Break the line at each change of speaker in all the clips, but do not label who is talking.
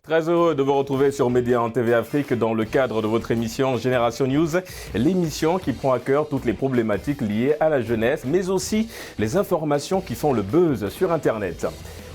Très heureux de vous retrouver sur Média TV Afrique dans le cadre de votre émission Génération News, l'émission qui prend à cœur toutes les problématiques liées à la jeunesse, mais aussi les informations qui font le buzz sur Internet.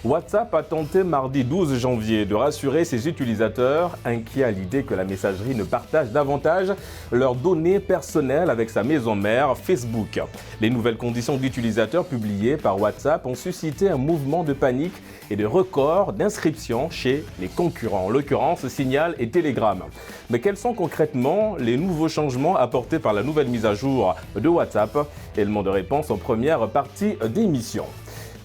WhatsApp a tenté mardi 12 janvier de rassurer ses utilisateurs, inquiets à l'idée que la messagerie ne partage davantage leurs données personnelles avec sa maison mère Facebook. Les nouvelles conditions d'utilisateurs publiées par WhatsApp ont suscité un mouvement de panique et de record d'inscriptions chez les concurrents, en l'occurrence Signal et Telegram. Mais quels sont concrètement les nouveaux changements apportés par la nouvelle mise à jour de WhatsApp? Élément de réponse en première partie d'émission.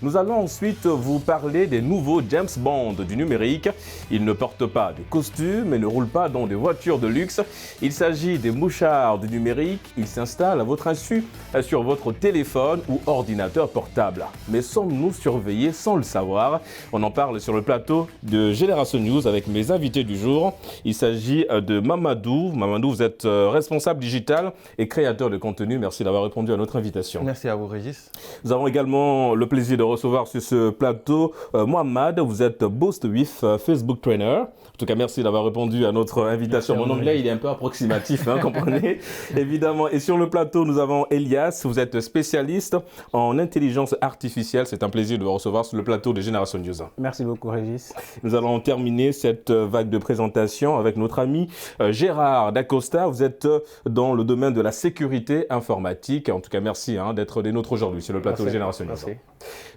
Nous allons ensuite vous parler des nouveaux James Bond du numérique. Ils ne portent pas de costumes et ne roulent pas dans des voitures de luxe. Il s'agit des mouchards du numérique. Ils s'installent à votre insu sur votre téléphone ou ordinateur portable. Mais sommes-nous surveillés sans le savoir? On en parle sur le plateau de Génération News avec mes invités du jour. Il s'agit de Mamadou. Mamadou, vous êtes responsable digital et créateur de contenu. Merci d'avoir répondu à notre invitation.
Merci à vous, Régis.
Nous avons également le plaisir de recevoir sur ce plateau Mohamed, vous êtes Boost with Facebook Trainer. En tout cas, merci d'avoir répondu à notre invitation. Mon anglais, il est un peu approximatif, comprenez, évidemment. Et sur le plateau, nous avons Elias, vous êtes spécialiste en intelligence artificielle. C'est un plaisir de vous recevoir sur le plateau de Génération News.
Merci beaucoup, Régis.
Nous allons terminer cette vague de présentation avec notre ami Gérard Dacosta. Vous êtes dans le domaine de la sécurité informatique. En tout cas, merci d'être des nôtres aujourd'hui sur le plateau de Génération News.
Merci.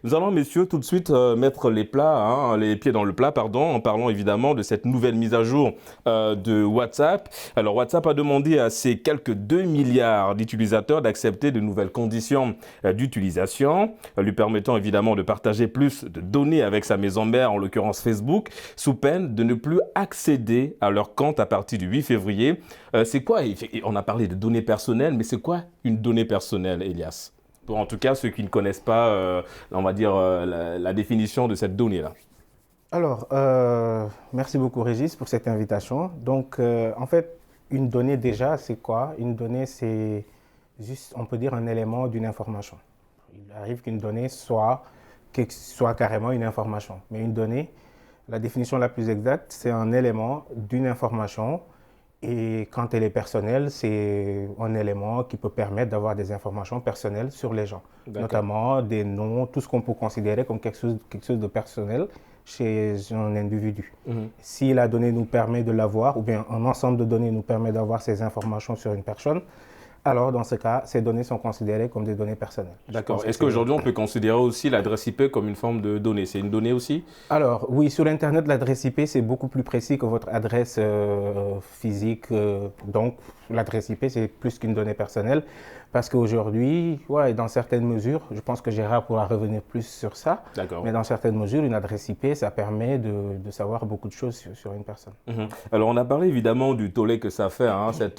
Nous allons, messieurs, tout de suite mettre les pieds dans le plat, en parlant évidemment de cette nouvelle mise à jour de WhatsApp. Alors, WhatsApp a demandé à ses quelques 2 milliards d'utilisateurs d'accepter de nouvelles conditions d'utilisation, lui permettant évidemment de partager plus de données avec sa maison mère, en l'occurrence Facebook, sous peine de ne plus accéder à leur compte à partir du 8 février. C'est quoi, on a parlé de données personnelles, mais c'est quoi une donnée personnelle, Elias? Pour en tout cas ceux qui ne connaissent pas, on va dire, la définition de cette donnée-là.
Alors, merci beaucoup Régis pour cette invitation. Donc, en fait, une donnée déjà, c'est quoi? Une donnée, c'est juste, on peut dire, un élément d'une information. Il arrive qu'une donnée soit carrément une information. Mais une donnée, la définition la plus exacte, c'est un élément d'une information. Et quand elle est personnelle, c'est un élément qui peut permettre d'avoir des informations personnelles sur les gens, notamment des noms, tout ce qu'on peut considérer comme quelque chose de personnel chez un individu. Si la donnée nous permet de l'avoir, ou bien un ensemble de données nous permet d'avoir ces informations sur une personne, alors dans ce cas, ces données sont considérées comme des données personnelles.
D'accord. Est-ce qu'aujourd'hui, on peut considérer aussi l'adresse IP comme une forme de donnée? C'est une donnée aussi?
Alors oui, sur Internet, l'adresse IP, c'est beaucoup plus précis que votre adresse physique. Donc l'adresse IP, c'est plus qu'une donnée personnelle. Parce qu'aujourd'hui, dans certaines mesures, je pense que Gérard pourra revenir plus sur ça, mais dans certaines mesures, une adresse IP, ça permet de savoir beaucoup de choses sur une personne.
Alors, on a parlé évidemment du tollé que ça fait,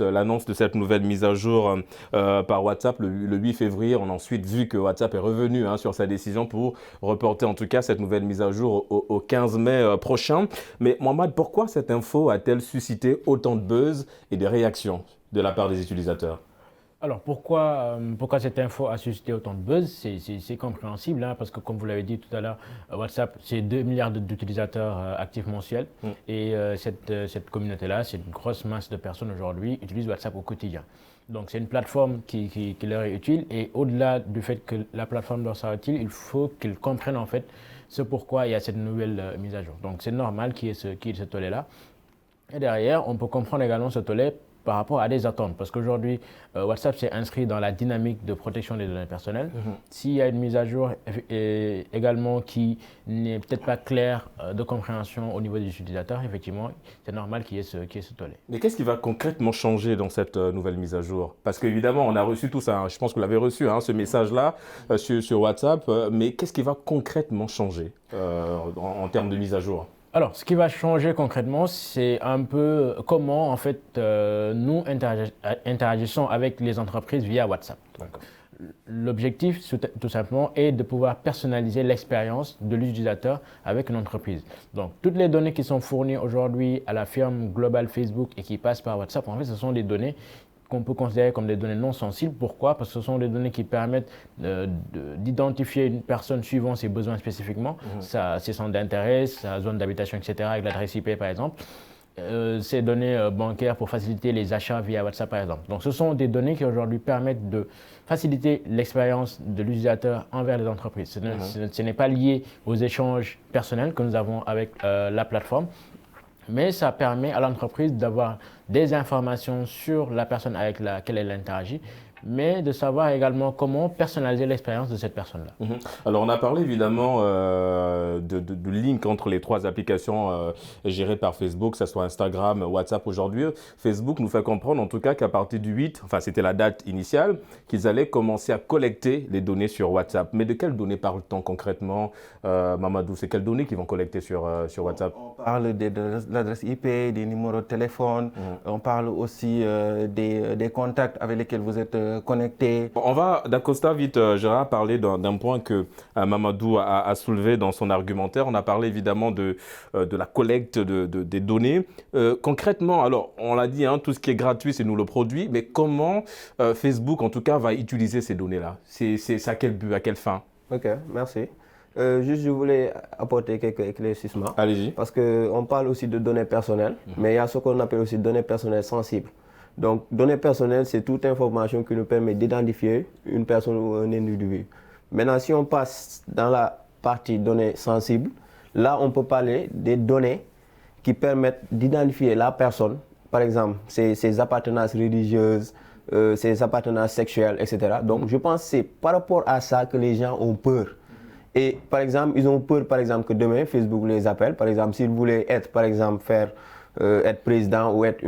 l'annonce de cette nouvelle mise à jour par WhatsApp le 8 février. On a ensuite vu que WhatsApp est revenu sur sa décision pour reporter en tout cas cette nouvelle mise à jour au 15 mai prochain. Mais Mohamed, pourquoi cette info a-t-elle suscité autant de buzz et de réactions de la part des utilisateurs?
Alors pourquoi cette info a suscité autant de buzz? C'est compréhensible, parce que comme vous l'avez dit tout à l'heure, WhatsApp, c'est 2 milliards d'utilisateurs actifs mensuels. Et cette communauté-là, c'est une grosse masse de personnes aujourd'hui qui utilisent WhatsApp au quotidien. Donc c'est une plateforme qui leur est utile, et au-delà du fait que la plateforme leur soit utile, il faut qu'ils comprennent en fait ce pourquoi il y a cette nouvelle mise à jour. Donc c'est normal qu'il y ait ce tollé-là. Et derrière, on peut comprendre également ce tollé par rapport à des attentes. Parce qu'aujourd'hui, WhatsApp s'est inscrit dans la dynamique de protection des données personnelles. S'il y a une mise à jour également qui n'est peut-être pas claire de compréhension au niveau des utilisateurs, effectivement, c'est normal qu'il y ait ce tollé.
Mais qu'est-ce qui va concrètement changer dans cette nouvelle mise à jour? Parce qu'évidemment, on a reçu tout ça, je pense que vous l'avez reçu, ce message-là sur WhatsApp, mais qu'est-ce qui va concrètement changer en termes de mise à jour?
Alors, ce qui va changer concrètement, c'est un peu comment, en fait, nous interagissons avec les entreprises via WhatsApp. Donc, l'objectif, tout simplement, est de pouvoir personnaliser l'expérience de l'utilisateur avec une entreprise. Donc, toutes les données qui sont fournies aujourd'hui à la firme globale Facebook et qui passent par WhatsApp, en fait, ce sont des données qu'on peut considérer comme des données non sensibles. Pourquoi? Parce que ce sont des données qui permettent d'identifier une personne suivant ses besoins spécifiquement, ses centres d'intérêt, sa zone d'habitation, etc., avec l'adresse IP par exemple. Ces données bancaires pour faciliter les achats via WhatsApp par exemple. Donc ce sont des données qui aujourd'hui permettent de faciliter l'expérience de l'utilisateur envers les entreprises. Ce n'est pas lié aux échanges personnels que nous avons avec la plateforme, mais ça permet à l'entreprise d'avoir des informations sur la personne avec laquelle elle interagit, mais de savoir également comment personnaliser l'expérience de cette personne-là.
Alors, on a parlé évidemment de link entre les 3 applications gérées par Facebook, que ce soit Instagram, WhatsApp aujourd'hui. Facebook nous fait comprendre en tout cas qu'à partir du 8, enfin c'était la date initiale, qu'ils allaient commencer à collecter les données sur WhatsApp. Mais de quelles données parle-t-on concrètement, Mamadou? C'est quelles données qu'ils vont collecter sur WhatsApp?
On parle de l'adresse IP, des numéros de téléphone, on parle aussi des contacts avec lesquels vous êtes connectés.
On va, d'Acosta, vite, Gérard, parler d'un point que Mamadou a soulevé dans son argumentaire. On a parlé évidemment de la collecte des données. Concrètement, alors, on l'a dit, tout ce qui est gratuit, c'est nous le produit, mais comment Facebook, en tout cas, va utiliser ces données-là? C'est à quel but, à quelle fin?
Ok, merci. Juste, je voulais apporter quelques éclaircissements.
Allez-y.
Parce qu'on parle aussi de données personnelles, mais il y a ce qu'on appelle aussi données personnelles sensibles. Donc, données personnelles, c'est toute information qui nous permet d'identifier une personne ou un individu. Maintenant, si on passe dans la partie données sensibles, là, on peut parler des données qui permettent d'identifier la personne, par exemple, ses appartenances religieuses, ses appartenances sexuelles, etc. Donc, je pense que c'est par rapport à ça que les gens ont peur. Et par exemple, ils ont peur, par exemple, que demain, Facebook les appelle. Par exemple, s'ils voulaient être, par exemple, être président ou être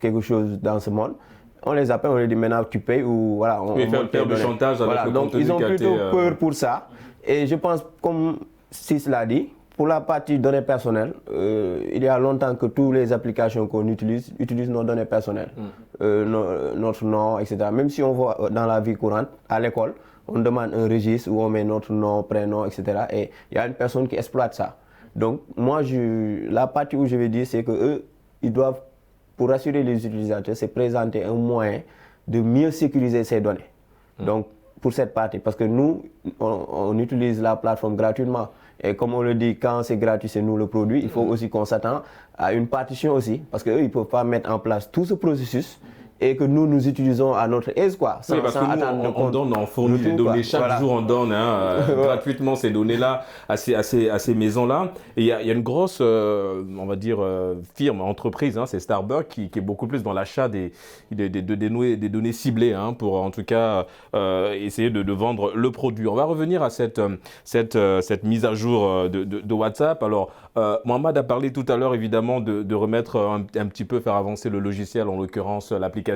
quelque chose dans ce monde, on les appelle, on leur dit maintenant tu payes ou voilà. On
faire du chantage avec le
donc ils ont plutôt peur pour ça. Et je pense, comme Sis l'a dit, pour la partie données personnelles, il y a longtemps que toutes les applications qu'on utilisent nos données personnelles, notre nom, etc. Même si on voit dans la vie courante, à l'école, on demande un registre où on met notre nom, prénom, etc. Et il y a une personne qui exploite ça. Donc, moi, la partie où je vais dire, c'est qu'eux, ils doivent, pour rassurer les utilisateurs, c'est présenter un moyen de mieux sécuriser ces données. Donc, pour cette partie, parce que nous, on utilise la plateforme gratuitement. Et comme on le dit, quand c'est gratuit, c'est nous le produit. Il faut aussi qu'on s'attend à une partition aussi, parce qu'eux, ils ne peuvent pas mettre en place tout ce processus et que nous utilisons à notre aise, quoi.
Oui, parce que nous, on donne, on fournit les données. Chaque jour, on donne gratuitement ces données-là à ces maisons-là. Et il y a une grosse, on va dire, firme, entreprise, c'est Starbucks, qui est beaucoup plus dans l'achat des données ciblées, pour en tout cas essayer de vendre le produit. On va revenir à cette mise à jour de WhatsApp. Alors, Mohamed a parlé tout à l'heure, évidemment, de remettre un petit peu, faire avancer le logiciel, en l'occurrence l'application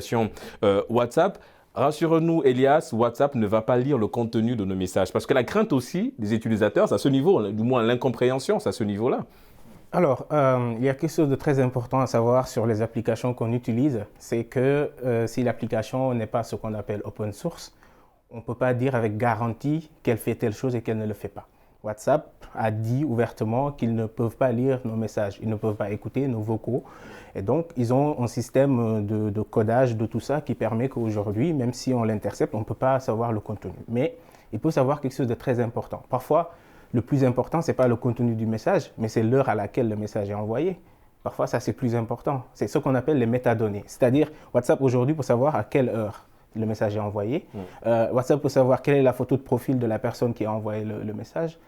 WhatsApp. Rassure-nous, Elias, WhatsApp ne va pas lire le contenu de nos messages. Parce que la crainte aussi des utilisateurs, c'est à ce niveau, du moins l'incompréhension, c'est à ce niveau-là.
Alors, il y a quelque chose de très important à savoir sur les applications qu'on utilise. C'est que si l'application n'est pas ce qu'on appelle open source, on ne peut pas dire avec garantie qu'elle fait telle chose et qu'elle ne le fait pas. WhatsApp a dit ouvertement qu'ils ne peuvent pas lire nos messages, ils ne peuvent pas écouter nos vocaux. Et donc, ils ont un système de codage de tout ça qui permet qu'aujourd'hui, même si on l'intercepte, on ne peut pas savoir le contenu. Mais il faut savoir quelque chose de très important. Parfois, le plus important, ce n'est pas le contenu du message, mais c'est l'heure à laquelle le message est envoyé. Parfois, ça, c'est plus important. C'est ce qu'on appelle les métadonnées. C'est-à-dire, WhatsApp aujourd'hui, pour savoir à quelle heure le message est envoyé. WhatsApp peut savoir quelle est la photo de profil de la personne qui a envoyé le message,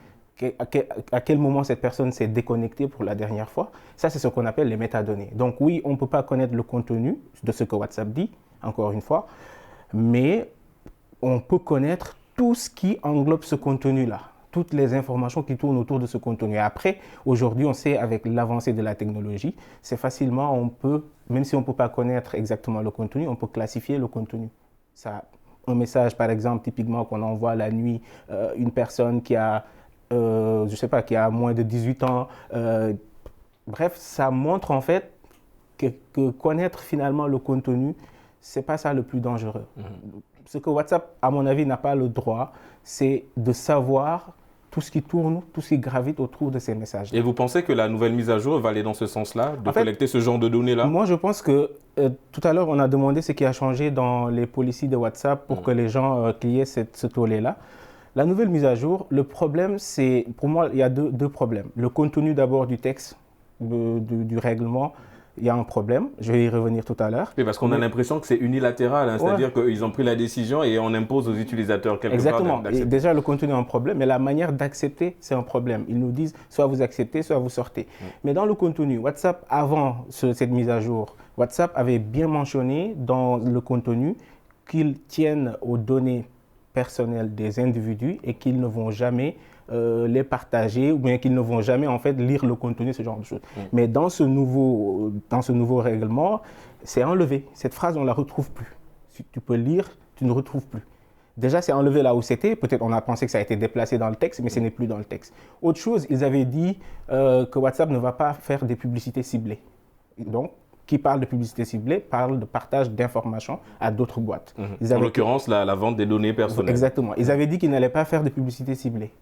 à quel moment cette personne s'est déconnectée pour la dernière fois. Ça, c'est ce qu'on appelle les métadonnées. Donc oui, on ne peut pas connaître le contenu de ce que WhatsApp dit, encore une fois, mais on peut connaître tout ce qui englobe ce contenu-là, toutes les informations qui tournent autour de ce contenu. Et après, aujourd'hui, on sait, avec l'avancée de la technologie, c'est facilement, on peut, même si on ne peut pas connaître exactement le contenu, on peut classifier le contenu. Ça, un message, par exemple, typiquement qu'on envoie la nuit, une personne qui a, je ne sais pas, qui a moins de 18 ans. Bref, ça montre en fait que connaître finalement le contenu, ce n'est pas ça le plus dangereux. Ce que WhatsApp, à mon avis, n'a pas le droit, c'est de savoir tout ce qui tourne, tout ce qui gravite autour de ces messages.
Et vous pensez que la nouvelle mise à jour va aller dans ce sens-là, de collecter ce genre de données-là?
Moi, je pense que tout à l'heure, on a demandé ce qui a changé dans les policies de WhatsApp pour que les gens cliquent ce tollé-là. La nouvelle mise à jour, le problème, c'est, pour moi, il y a deux problèmes. Le contenu d'abord du texte, du règlement, il y a un problème. Je vais y revenir tout à l'heure.
Oui, parce qu'on a l'impression que c'est unilatéral, hein, c'est-à-dire qu'ils ont pris la décision et on impose aux utilisateurs quelque
Exactement.
part d'accepter.
Déjà, le contenu est un problème, mais la manière d'accepter, c'est un problème. Ils nous disent soit vous acceptez, soit vous sortez. Mais dans le contenu, WhatsApp, avant cette mise à jour, WhatsApp avait bien mentionné dans le contenu qu'ils tiennent aux données personnelles des individus et qu'ils ne vont jamais les partager ou bien qu'ils ne vont jamais en fait lire le contenu, ce genre de choses. Mais dans ce nouveau règlement, c'est enlevé. Cette phrase, on ne la retrouve plus. Si tu peux lire, tu ne retrouves plus. Déjà, c'est enlevé là où c'était. Peut-être on a pensé que ça a été déplacé dans le texte, mais ce n'est plus dans le texte. Autre chose, ils avaient dit que WhatsApp ne va pas faire des publicités ciblées. Donc, qui parle de publicité ciblée parle de partage d'informations à d'autres boîtes.
En l'occurrence, la vente des données personnelles.
Exactement. Ils avaient dit qu'ils n'allaient pas faire de publicité ciblée.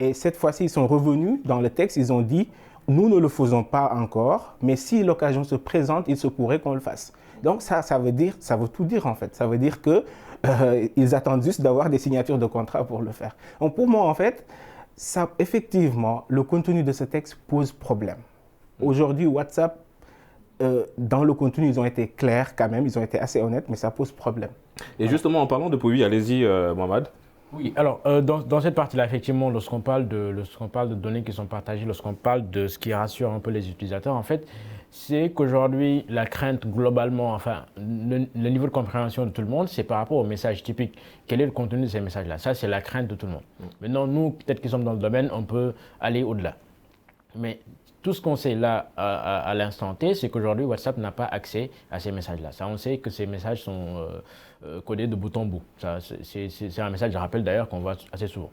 Et cette fois-ci, ils sont revenus dans le texte, ils ont dit « nous ne le faisons pas encore, mais si l'occasion se présente, il se pourrait qu'on le fasse ». Donc ça veut tout dire en fait. Ça veut dire qu'ils attendent juste d'avoir des signatures de contrat pour le faire. Donc pour moi en fait, effectivement, le contenu de ce texte pose problème. Aujourd'hui, WhatsApp, dans le contenu, ils ont été clairs quand même, ils ont été assez honnêtes, mais ça pose problème.
Et justement, en parlant de produits, allez-y Mohamed.
Oui, alors dans cette partie-là, effectivement, lorsqu'on parle de données qui sont partagées, lorsqu'on parle de ce qui rassure un peu les utilisateurs, en fait, c'est qu'aujourd'hui, la crainte globalement, enfin, le niveau de compréhension de tout le monde, c'est par rapport aux messages typiques. Quel est le contenu de ces messages-là? Ça, c'est la crainte de tout le monde. Maintenant, nous, peut-être qui sommes dans le domaine, on peut aller au-delà. Mais tout ce qu'on sait là, à l'instant T, c'est qu'aujourd'hui, WhatsApp n'a pas accès à ces messages-là. Ça, on sait que ces messages sont codés de bout en bout. C'est un message, je rappelle d'ailleurs, qu'on voit assez souvent.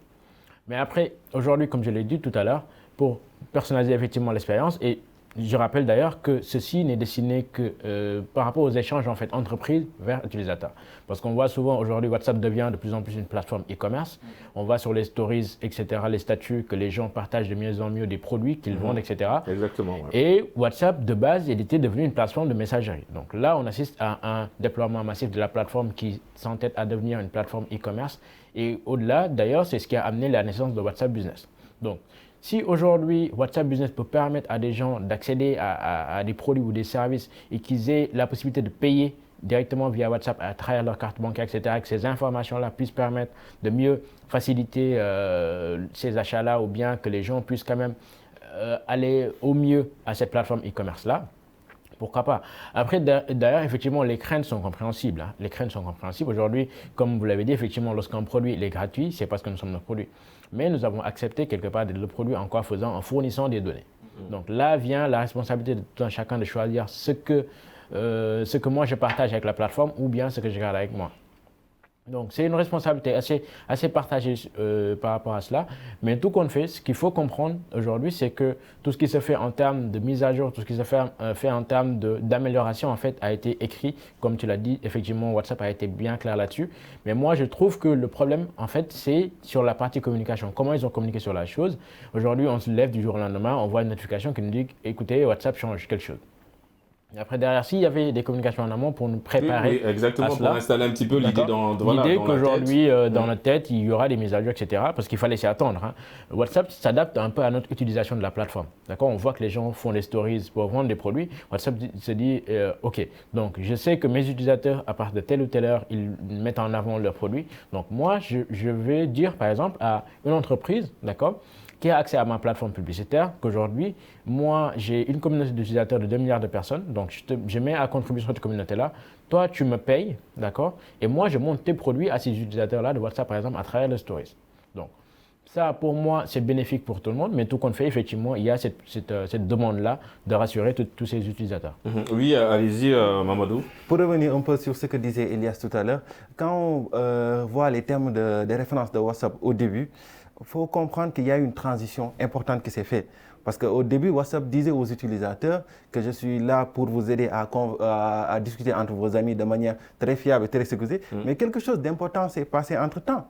Mais après, aujourd'hui, comme je l'ai dit tout à l'heure, pour personnaliser effectivement l'expérience, et je rappelle d'ailleurs que ceci n'est destiné que par rapport aux échanges en fait, entreprise vers utilisateur. Parce qu'on voit souvent aujourd'hui, WhatsApp devient de plus en plus une plateforme e-commerce. On voit sur les stories, etc., les statuts que les gens partagent de mieux en mieux des produits qu'ils vendent, etc.
Exactement. Ouais.
Et WhatsApp, de base, il était devenu une plateforme de messagerie. Donc là, on assiste à un déploiement massif de la plateforme qui s'entête à devenir une plateforme e-commerce. Et au-delà, d'ailleurs, c'est ce qui a amené la naissance de WhatsApp Business. Donc, si aujourd'hui, WhatsApp Business peut permettre à des gens d'accéder à des produits ou des services et qu'ils aient la possibilité de payer directement via WhatsApp à travers leur carte bancaire, etc., que ces informations-là puissent permettre de mieux faciliter ces achats-là ou bien que les gens puissent quand même aller au mieux à cette plateforme e-commerce-là, pourquoi pas? Après, d'ailleurs, effectivement, les craintes sont compréhensibles. Hein. Les craintes sont compréhensibles. Aujourd'hui, comme vous l'avez dit, effectivement, lorsqu'un produit il est gratuit, c'est parce que nous sommes nos produits. Mais nous avons accepté quelque part de le produire en en fournissant des données. Donc là vient la responsabilité de tout un chacun de choisir ce que moi je partage avec la plateforme ou bien ce que je garde avec moi. Donc c'est une responsabilité assez partagée par rapport à cela. Mais tout compte fait, ce qu'il faut comprendre aujourd'hui, c'est que tout ce qui se fait en termes de mise à jour, tout ce qui se fait en termes d'amélioration, en fait, a été écrit. Comme tu l'as dit, effectivement, WhatsApp a été bien clair là-dessus. Mais moi, je trouve que le problème, en fait, c'est sur la partie communication. Comment ils ont communiqué sur la chose. Aujourd'hui, on se lève du jour au lendemain, on voit une notification qui nous dit « Écoutez, WhatsApp change quelque chose ». Et après, derrière, s'il y avait des communications en amont pour nous préparer.
Oui, exactement,
à cela,
pour installer un petit peu l'idée
l'idée qu'aujourd'hui, dans notre tête, il y aura des mises à jour, etc. Parce qu'il fallait s'y attendre. Hein. WhatsApp s'adapte un peu à notre utilisation de la plateforme. D'accord? On voit que les gens font des stories pour vendre des produits. WhatsApp se dit, OK, donc je sais que mes utilisateurs, à partir de telle ou telle heure, ils mettent en avant leurs produits. Donc moi, je vais dire, par exemple, à une entreprise, d'accord, qui a accès à ma plateforme publicitaire, qu'aujourd'hui, moi, j'ai une communauté d'utilisateurs de 2 milliards de personnes, donc je mets à contribution cette communauté-là. Toi, tu me payes, d'accord? Et moi, je monte tes produits à ces utilisateurs-là de WhatsApp, par exemple, à travers les stories. Donc, ça, pour moi, c'est bénéfique pour tout le monde, mais tout compte fait, effectivement, il y a cette demande-là de rassurer tous ces utilisateurs.
Oui, allez-y, Mamadou.
Pour revenir un peu sur ce que disait Elias tout à l'heure, quand on voit les termes des références de WhatsApp au début, il faut comprendre qu'il y a une transition importante qui s'est faite. Parce qu'au début, WhatsApp disait aux utilisateurs que je suis là pour vous aider à discuter entre vos amis de manière très fiable et très sécurisée. Mais quelque chose d'important s'est passé entre-temps.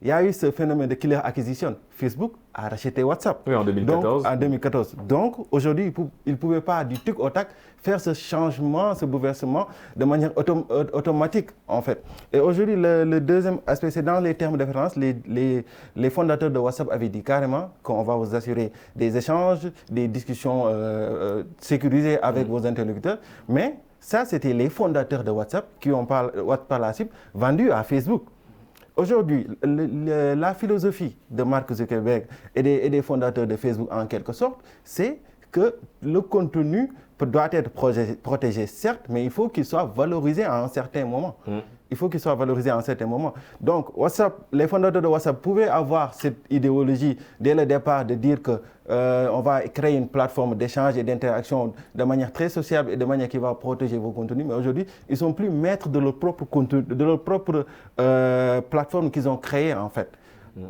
il y a eu ce phénomène de killer acquisition. Facebook a racheté WhatsApp.
Oui, en 2014.
Donc, en 2014. Donc, aujourd'hui, il ne pouvait pas du tic au tac faire ce changement, ce bouleversement de manière automatique, en fait. Et aujourd'hui, le deuxième aspect, c'est dans les termes de référence, les fondateurs de WhatsApp avaient dit carrément qu'on va vous assurer des échanges, des discussions sécurisées avec vos interlocuteurs. Mais ça, c'était les fondateurs de WhatsApp qui ont par la suite vendu à Facebook. Aujourd'hui, la philosophie de Mark Zuckerberg et des fondateurs de Facebook, en quelque sorte, c'est que le contenu doit être protégé, certes, mais il faut qu'il soit valorisé à un certain moment. Il faut qu'il soit valorisé à un certain moment. Donc, WhatsApp, les fondateurs de WhatsApp pouvaient avoir cette idéologie dès le départ de dire que on va créer une plateforme d'échange et d'interaction de manière très sociable et de manière qui va protéger vos contenus. Mais aujourd'hui, ils ne sont plus maîtres de leur propre contenu, de leur propre plateforme qu'ils ont créée, en fait.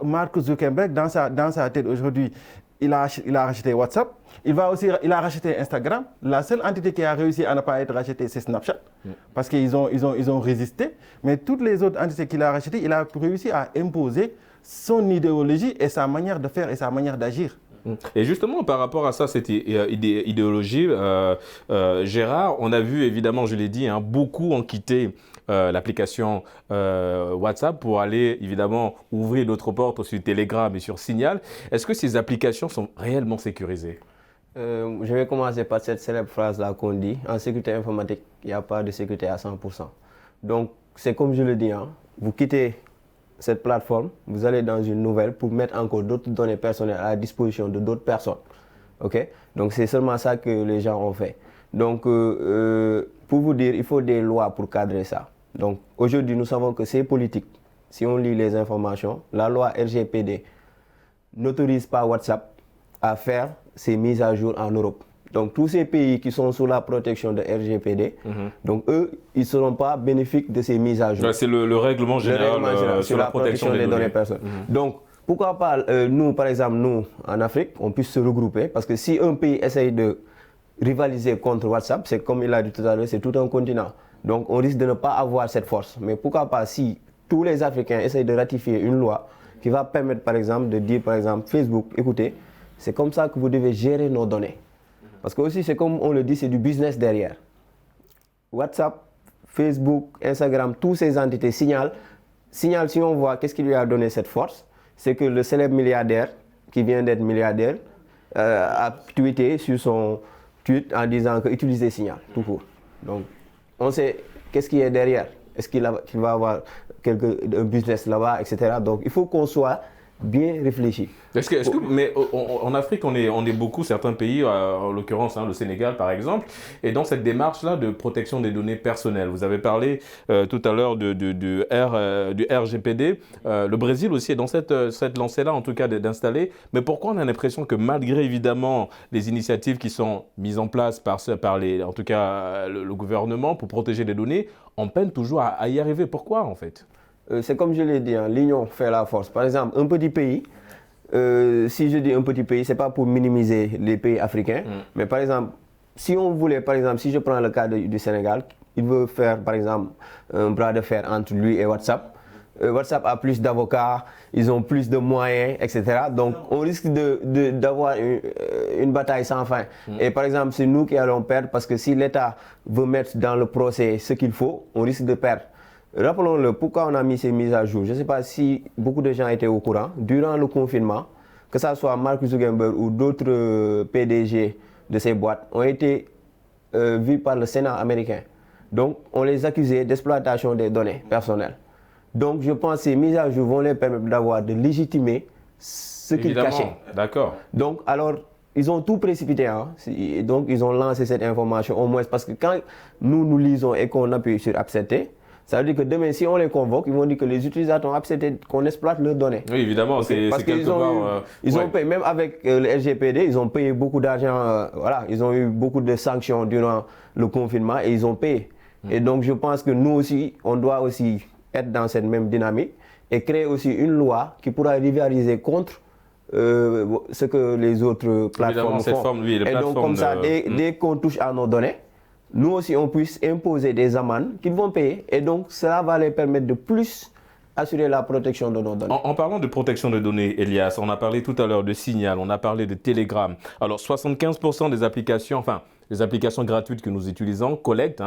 Mark Zuckerberg, dans sa tête aujourd'hui, il a racheté WhatsApp. Il a racheté Instagram. La seule entité qui a réussi à ne pas être rachetée, c'est Snapchat. Parce qu'ils ont résisté. Mais toutes les autres entités qu'il a rachetées, il a réussi à imposer son idéologie et sa manière de faire et sa manière d'agir.
Et justement, par rapport à ça, cette idéologie, Gérard, on a vu évidemment, je l'ai dit, beaucoup ont quitté l'application WhatsApp pour aller évidemment ouvrir d'autres portes sur Telegram et sur Signal. Est-ce que ces applications sont réellement sécurisées?
Je vais commencer par cette célèbre phrase-là qu'on dit, en sécurité informatique, il n'y a pas de sécurité à 100%. Donc, c'est comme je le dis, vous quittez cette plateforme, vous allez dans une nouvelle pour mettre encore d'autres données personnelles à la disposition de d'autres personnes. Okay? Donc, c'est seulement ça que les gens ont fait. Donc, pour vous dire, il faut des lois pour cadrer ça. Donc, aujourd'hui, nous savons que c'est politique. Si on lit les informations, la loi RGPD n'autorise pas WhatsApp à faire ces mises à jour en Europe. Donc, tous ces pays qui sont sous la protection de RGPD, donc eux, ils ne seront pas bénéfiques de ces mises à jour.
C'est le règlement général
sur la protection des données personnelles. Donc, pourquoi pas, nous, par exemple, nous, en Afrique, on puisse se regrouper, parce que si un pays essaye de rivaliser contre WhatsApp, c'est comme il a dit tout à l'heure, c'est tout un continent. Donc, on risque de ne pas avoir cette force. Mais pourquoi pas, si tous les Africains essayent de ratifier une loi qui va permettre, par exemple, de dire, par exemple, Facebook, écoutez, c'est comme ça que vous devez gérer nos données. Parce que aussi, c'est comme on le dit, c'est du business derrière. WhatsApp, Facebook, Instagram, toutes ces entités, Signal, si on voit qu'est-ce qui lui a donné cette force, c'est que le célèbre milliardaire, qui vient d'être milliardaire, a tweeté sur son tweet en disant que utiliser Signal, tout court. Donc, on sait qu'est-ce qui est derrière. Est-ce qu'il va avoir un business là-bas, etc. Donc, il faut qu'on soit bien réfléchi.
Mais en Afrique, on est beaucoup, certains pays, en l'occurrence le Sénégal par exemple, et dans cette démarche-là de protection des données personnelles. Vous avez parlé tout à l'heure du RGPD. Le Brésil aussi est dans cette lancée-là, en tout cas, d'installer. Mais pourquoi on a l'impression que malgré évidemment les initiatives qui sont mises en place par en tout cas le gouvernement pour protéger les données, on peine toujours à y arriver? Pourquoi en fait?
C'est comme je l'ai dit, l'union fait la force. Par exemple, un petit pays, si je dis un petit pays, ce n'est pas pour minimiser les pays africains, mais par exemple, si on voulait, par exemple, si je prends le cas du Sénégal, il veut faire, par exemple, un bras de fer entre lui et WhatsApp. WhatsApp a plus d'avocats, ils ont plus de moyens, etc. Donc, on risque d'avoir une bataille sans fin. Et par exemple, c'est nous qui allons perdre parce que si l'État veut mettre dans le procès ce qu'il faut, on risque de perdre. Rappelons-le, pourquoi on a mis ces mises à jour? Je ne sais pas si beaucoup de gens étaient au courant. Durant le confinement, que ce soit Mark Zuckerberg ou d'autres PDG de ces boîtes, ont été vus par le Sénat américain. Donc, on les accusait d'exploitation des données personnelles. Donc, je pense que ces mises à jour vont les permettre d'avoir de légitimer ce qu'ils cachaient.
D'accord.
Donc, alors, ils ont tout précipité. Et donc, ils ont lancé cette information au moins parce que quand nous lisons et qu'on appuie sur accepter, ça veut dire que demain, si on les convoque, ils vont dire que les utilisateurs ont accepté qu'on exploite leurs données.
Oui, évidemment, c'est quelque part...
Ils ont payé, même avec le RGPD, ils ont payé beaucoup d'argent. Voilà, ils ont eu beaucoup de sanctions durant le confinement et ils ont payé. Et donc, je pense que nous aussi, on doit aussi être dans cette même dynamique et créer aussi une loi qui pourra rivaliser contre ce que les autres plateformes font.
Et
donc, comme ça, dès qu'on touche à nos données, nous aussi, on puisse imposer des amendes qu'ils vont payer. Et donc, cela va les permettre de plus assurer la protection de nos données.
En parlant de protection de données, Elias, on a parlé tout à l'heure de Signal, on a parlé de Telegram. Alors 75% des applications, enfin les applications gratuites que nous utilisons collectent,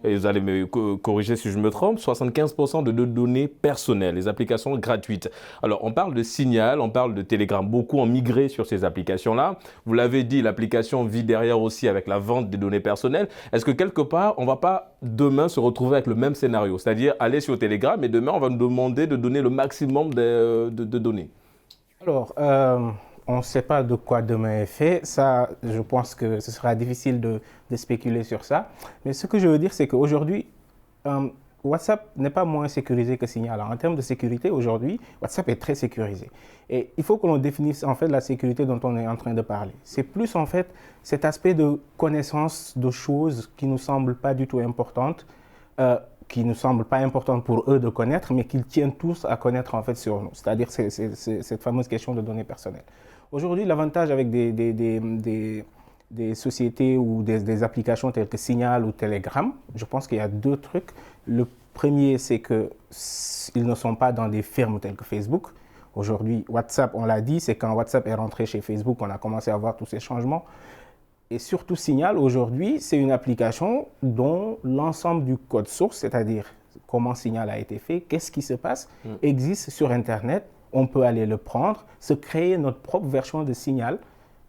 et vous allez me corriger si je me trompe, 75% de nos données personnelles, les applications gratuites. Alors on parle de Signal, on parle de Telegram, beaucoup ont migré sur ces applications-là. Vous l'avez dit, l'application vit derrière aussi avec la vente des données personnelles. Est-ce que quelque part, on ne va pas demain se retrouver avec le même scénario, c'est-à-dire aller sur Telegram et demain on va nous demander de donner le maximum de données?
Alors, on ne sait pas de quoi demain est fait. Ça, je pense que ce sera difficile de spéculer sur ça. Mais ce que je veux dire, c'est qu'aujourd'hui, WhatsApp n'est pas moins sécurisé que Signal. En termes de sécurité, aujourd'hui, WhatsApp est très sécurisé. Et il faut que l'on définisse en fait la sécurité dont on est en train de parler. C'est plus en fait cet aspect de connaissance de choses qui ne nous semblent pas du tout importantes, qui ne semblent pas importantes pour eux de connaître, mais qu'ils tiennent tous à connaître en fait sur nous. C'est-à-dire cette fameuse question de données personnelles. Aujourd'hui, l'avantage avec des sociétés ou des applications telles que Signal ou Telegram, je pense qu'il y a deux trucs. Le premier, c'est qu'ils ne sont pas dans des firmes telles que Facebook. Aujourd'hui, WhatsApp, on l'a dit, c'est quand WhatsApp est rentré chez Facebook qu'on a commencé à voir tous ces changements. Et surtout Signal, aujourd'hui, c'est une application dont l'ensemble du code source, c'est-à-dire comment Signal a été fait, qu'est-ce qui se passe, existe sur Internet. On peut aller le prendre, se créer notre propre version de Signal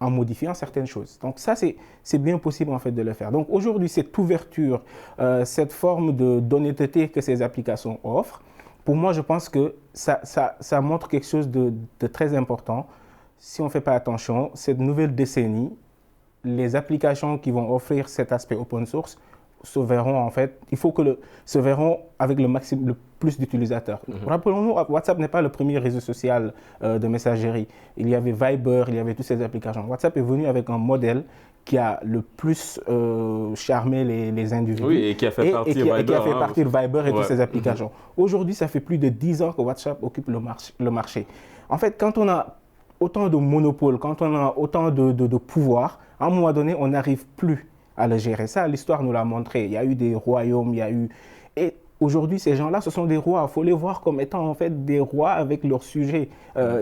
en modifiant certaines choses. Donc ça, c'est bien possible en fait de le faire. Donc aujourd'hui, cette ouverture, cette forme d'honnêteté que ces applications offrent, pour moi, je pense que ça montre quelque chose de très important. Si on ne fait pas attention, cette nouvelle décennie, les applications qui vont offrir cet aspect open source se verront en fait, il faut que se verront avec le plus d'utilisateurs. Rappelons-nous, WhatsApp n'est pas le premier réseau social de messagerie. Il y avait Viber, il y avait toutes ces applications. WhatsApp est venu avec un modèle qui a le plus charmé les individus.
Oui, et qui a fait partir Viber.
Et qui a fait partir Viber et toutes ces applications. Aujourd'hui, ça fait plus de 10 ans que WhatsApp occupe le marché. En fait, quand on a autant de monopole, quand on a autant de pouvoir, à un moment donné, on n'arrive plus à le gérer. Ça, l'histoire nous l'a montré. Il y a eu des royaumes, Et aujourd'hui, ces gens-là, ce sont des rois. Il faut les voir comme étant en fait des rois avec leurs sujets.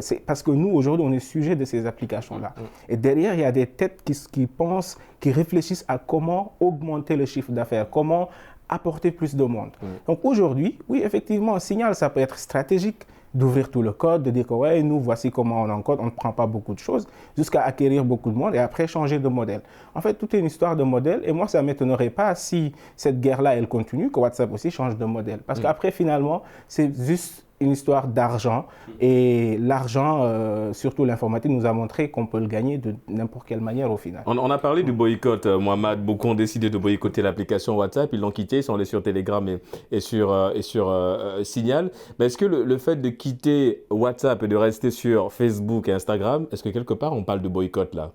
C'est parce que nous, aujourd'hui, on est sujet de ces applications-là. Et derrière, il y a des têtes qui pensent, qui réfléchissent à comment augmenter le chiffre d'affaires, comment apporter plus de monde. Donc aujourd'hui, oui, effectivement, un signal, ça peut être stratégique d'ouvrir tout le code, de dire que ouais, nous, voici comment on encode, on ne prend pas beaucoup de choses, jusqu'à acquérir beaucoup de monde et après changer de modèle. En fait, tout est une histoire de modèle et moi, ça ne m'étonnerait pas si cette guerre-là, elle continue, que WhatsApp aussi change de modèle. Parce qu'après, finalement, c'est juste une histoire d'argent et l'argent, surtout l'informatique, nous a montré qu'on peut le gagner de n'importe quelle manière au final.
On a parlé du boycott, Mohamed. Beaucoup ont décidé de boycotter l'application WhatsApp. Ils l'ont quitté, ils sont allés sur Telegram et sur Signal. Mais est-ce que le fait de quitter WhatsApp et de rester sur Facebook et Instagram, est-ce que quelque part on parle de boycott là?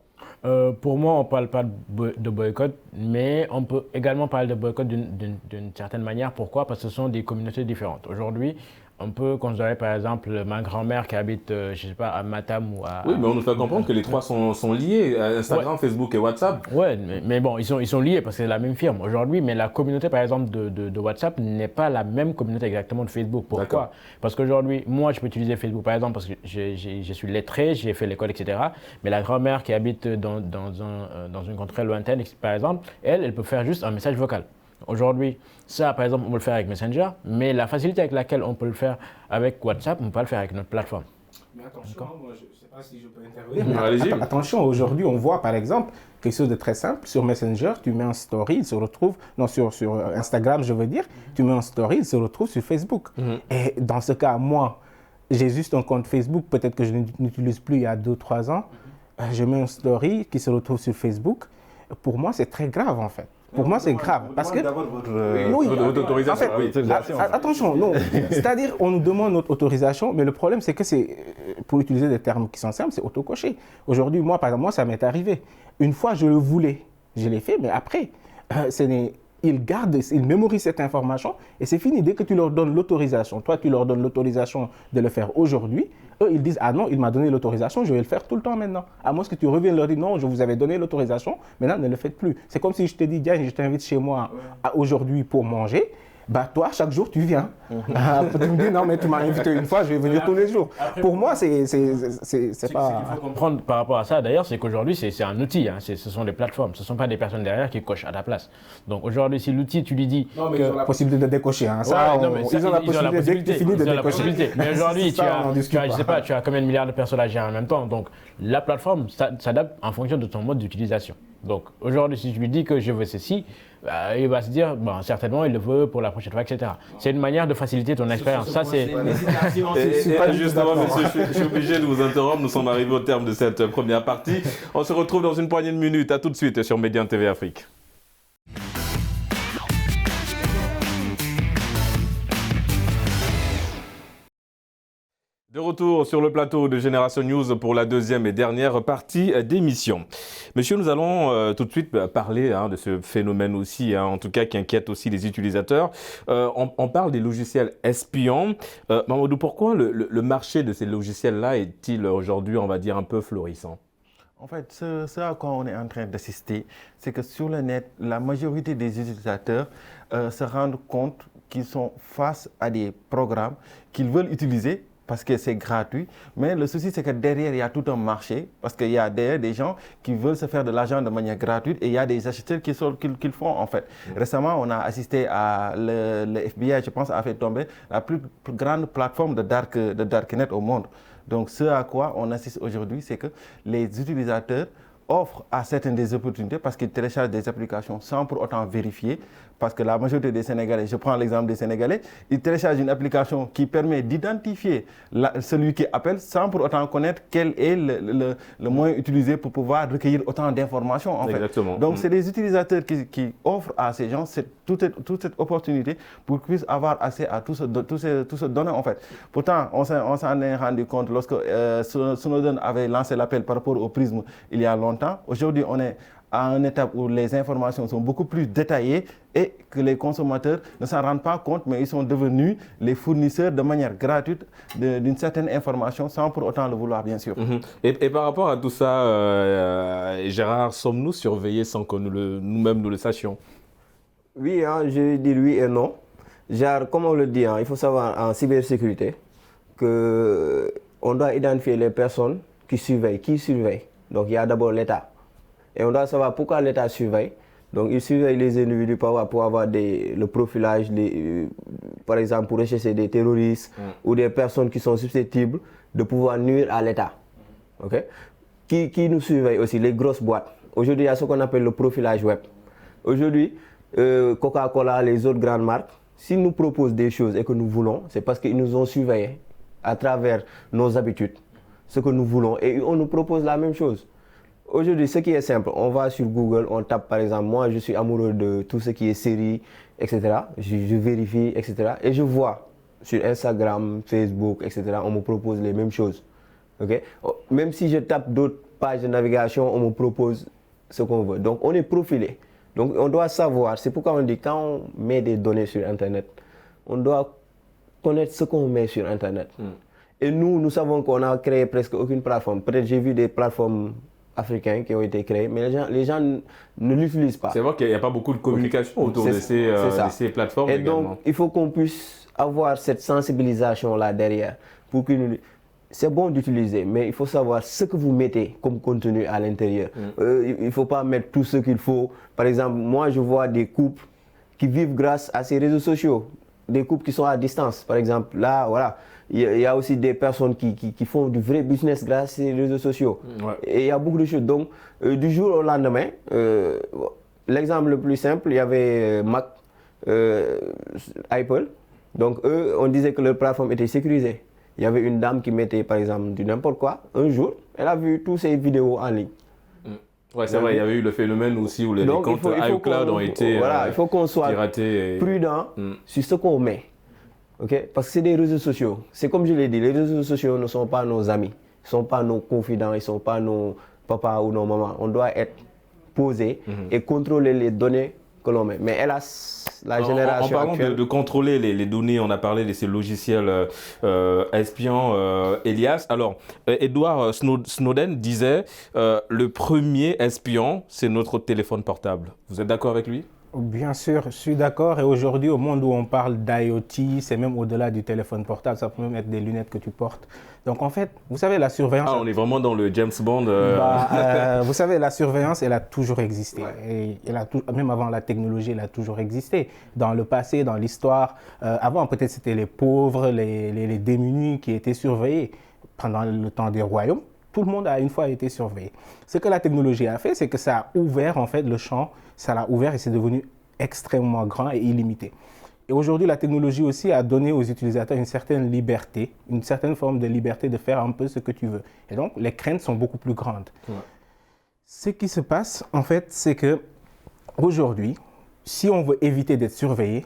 Pour moi, on ne parle pas de boycott, mais on peut également parler de boycott d'une certaine manière. Pourquoi? Parce que ce sont des communautés différentes. Aujourd'hui, on peut considérer par exemple ma grand-mère qui habite, je ne sais pas, à Matam ou à...
Oui, mais on nous fait comprendre que les trois sont liés, Instagram, Facebook et WhatsApp.
Oui, mais bon, ils sont liés parce que c'est la même firme aujourd'hui, mais la communauté par exemple de WhatsApp n'est pas la même communauté exactement de Facebook. Pourquoi? Parce qu'aujourd'hui, moi je peux utiliser Facebook par exemple parce que je suis lettré, j'ai fait l'école, etc. Mais la grand-mère qui habite dans une contrée lointaine, par exemple, elle peut faire juste un message vocal. Aujourd'hui, ça, par exemple, on peut le faire avec Messenger, mais la facilité avec laquelle on peut le faire avec WhatsApp, on ne peut pas le faire avec notre plateforme.
Mais attention, moi, je ne sais pas si je peux intervenir. Mais attention, aujourd'hui, on voit par exemple quelque chose de très simple. Sur Messenger, tu mets un story, il se retrouve, non, sur Instagram, je veux dire, tu mets un story, il se retrouve sur Facebook. Et dans ce cas, moi, j'ai juste un compte Facebook, peut-être que je n'utilise plus il y a 2-3 ans. Je mets un story qui se retrouve sur Facebook. Pour moi, c'est très grave en fait. Pour moi, c'est grave. Parce que.
Votre autorisation.
En fait, attention, non. C'est-à-dire, on nous demande notre autorisation, mais le problème, c'est que c'est, pour utiliser des termes qui sont simples, c'est autocoché. Aujourd'hui, moi, par exemple, moi, ça m'est arrivé. Une fois, je le voulais. Je l'ai fait, mais après, ils mémorisent cette information et c'est fini. Dès que tu leur donnes l'autorisation, toi, tu leur donnes l'autorisation de le faire aujourd'hui, eux, ils disent « Ah non, il m'a donné l'autorisation, je vais le faire tout le temps maintenant. » À moins que tu reviennes leur dire « Non, je vous avais donné l'autorisation, maintenant ne le faites plus. » C'est comme si je te dis « Diane, je t'invite chez moi aujourd'hui pour manger. » bah toi, chaque jour, tu viens. Tu me dis, non, mais tu m'as invité une fois, je vais venir tous les jours. Pour moi, c'est pas...
Ce qu'il faut comprendre par rapport à ça, d'ailleurs, c'est qu'aujourd'hui, c'est un outil. Hein. Ce sont des plateformes. Ce ne sont pas des personnes derrière qui cochent à ta place. Donc aujourd'hui, si l'outil, tu lui dis...
Non, mais ils ont la possibilité de décocher. Hein. Ça, ils ont la possibilité de décocher.
Mais aujourd'hui, tu as combien de milliards de personnes à gérer en même temps. Donc la plateforme s'adapte en fonction de ton mode d'utilisation. Donc aujourd'hui, si tu lui dis que je veux ceci, il va se dire, bon, certainement, il le veut pour la prochaine fois, etc. C'est une manière de faciliter ton expérience. Ça, c'est...
Justement, monsieur, je suis obligé de vous interrompre. Nous sommes arrivés au terme de cette première partie. On se retrouve dans une poignée de minutes. À tout de suite sur Média TV Afrique. De retour sur le plateau de Génération News pour la deuxième et dernière partie d'émission. Monsieur, nous allons tout de suite parler de ce phénomène aussi, en tout cas qui inquiète aussi les utilisateurs. On parle des logiciels espions. Mamadou, pourquoi le marché de ces logiciels-là est-il aujourd'hui, on va dire, un peu florissant ?
En fait, ce à quoi on est en train d'assister, c'est que sur le net, la majorité des utilisateurs se rendent compte qu'ils sont face à des programmes qu'ils veulent utiliser parce que c'est gratuit. Mais le souci, c'est que derrière, il y a tout un marché, parce qu'il y a derrière des gens qui veulent se faire de l'argent de manière gratuite et il y a des acheteurs qui le font, en fait. Récemment, on a assisté à le FBI, je pense, a fait tomber la plus grande plateforme de Darknet au monde. Donc, ce à quoi on assiste aujourd'hui, c'est que les utilisateurs offrent à certaines des opportunités parce qu'ils téléchargent des applications sans pour autant vérifier. Parce que la majorité des Sénégalais, je prends l'exemple des Sénégalais, ils téléchargent une application qui permet d'identifier celui qui appelle sans pour autant connaître quel est le moyen utilisé pour pouvoir recueillir autant d'informations. En
Exactement.
fait. Donc, c'est les utilisateurs qui offrent à ces gens toute cette opportunité pour qu'ils puissent avoir accès à tout ce données. En fait. Pourtant, on s'en est rendu compte lorsque Snowden avait lancé l'appel par rapport au prisme il y a longtemps. Aujourd'hui, on est à une étape où les informations sont beaucoup plus détaillées et que les consommateurs ne s'en rendent pas compte, mais ils sont devenus les fournisseurs de manière gratuite d'une certaine information sans pour autant le vouloir, bien sûr.
Et par rapport à tout ça, Gérard, sommes-nous surveillés sans que nous-mêmes nous le sachions?
Oui, je dis oui et non. Genre, comme on le dit, il faut savoir en cybersécurité qu'on doit identifier les personnes qui surveillent. Donc, il y a d'abord l'État. Et on doit savoir pourquoi l'État surveille. Donc, il surveille les individus pour avoir le profilage, par exemple, pour rechercher des terroristes ou des personnes qui sont susceptibles de pouvoir nuire à l'État. Okay? Qui nous surveille aussi? Les grosses boîtes. Aujourd'hui, il y a ce qu'on appelle le profilage web. Aujourd'hui, Coca-Cola, les autres grandes marques, s'ils nous proposent des choses et que nous voulons, c'est parce qu'ils nous ont surveillés à travers nos habitudes, ce que nous voulons, et on nous propose la même chose. Aujourd'hui, ce qui est simple, on va sur Google, on tape par exemple, moi je suis amoureux de tout ce qui est série, etc. Je vérifie, etc. Et je vois sur Instagram, Facebook, etc., on me propose les mêmes choses. Okay? Même si je tape d'autres pages de navigation, on me propose ce qu'on veut. Donc on est profilé. Donc on doit savoir, c'est pourquoi on dit quand on met des données sur Internet, on doit connaître ce qu'on met sur Internet. Et nous savons qu'on a créé presque aucune plateforme. Peut-être j'ai vu des plateformes africains qui ont été créés, mais les gens ne l'utilisent pas.
C'est vrai qu'il n'y a pas beaucoup de communication autour de ces plateformes.
Et
également.
Donc, il faut qu'on puisse avoir cette sensibilisation-là derrière. C'est bon d'utiliser, mais il faut savoir ce que vous mettez comme contenu à l'intérieur. Il ne faut pas mettre tout ce qu'il faut. Par exemple, moi, je vois des couples qui vivent grâce à ces réseaux sociaux. Des couples qui sont à distance. Par exemple, là, voilà. Il y a aussi des personnes qui font du vrai business grâce à ces réseaux sociaux. Et il y a beaucoup de choses. Donc, du jour au lendemain, l'exemple le plus simple, il y avait Mac, Apple. Donc, eux, on disait que leur plateforme était sécurisée. Il y avait une dame qui mettait, par exemple, du n'importe quoi. Un jour, elle a vu toutes ces vidéos en ligne.
Ouais, c'est vrai, il y avait eu le phénomène aussi où les comptes iCloud ont été
il faut qu'on soit
piratés.
Prudent sur ce qu'on met. Okay? Parce que c'est des réseaux sociaux. C'est comme je l'ai dit, les réseaux sociaux ne sont pas nos amis, ils ne sont pas nos confidents, ils ne sont pas nos papas ou nos mamans. On doit être posé et contrôler les données que l'on met. Mais hélas, la génération
en parlant
actuelle...
de contrôler les données, on a parlé de ces logiciels espions, Elias. Alors, Edward Snowden disait le premier espion, c'est notre téléphone portable. Vous êtes d'accord avec lui?
Bien sûr, je suis d'accord. Et aujourd'hui, au monde où on parle d'IoT, c'est même au-delà du téléphone portable. Ça peut même être des lunettes que tu portes. Donc en fait, vous savez, la surveillance...
Ah, on est vraiment dans le James Bond.
Vous savez, la surveillance, elle a toujours existé. Et même avant la technologie, elle a toujours existé. Dans le passé, dans l'histoire, avant, peut-être c'était les pauvres, les démunis qui étaient surveillés. Pendant le temps des royaumes, tout le monde a une fois été surveillé. Ce que la technologie a fait, c'est que ça a ouvert en fait le champ, ça l'a ouvert et c'est devenu extrêmement grand et illimité. Et aujourd'hui, la technologie aussi a donné aux utilisateurs une certaine liberté, une certaine forme de liberté de faire un peu ce que tu veux. Et donc, les craintes sont beaucoup plus grandes. Ouais. Ce qui se passe, en fait, c'est que aujourd'hui, si on veut éviter d'être surveillé,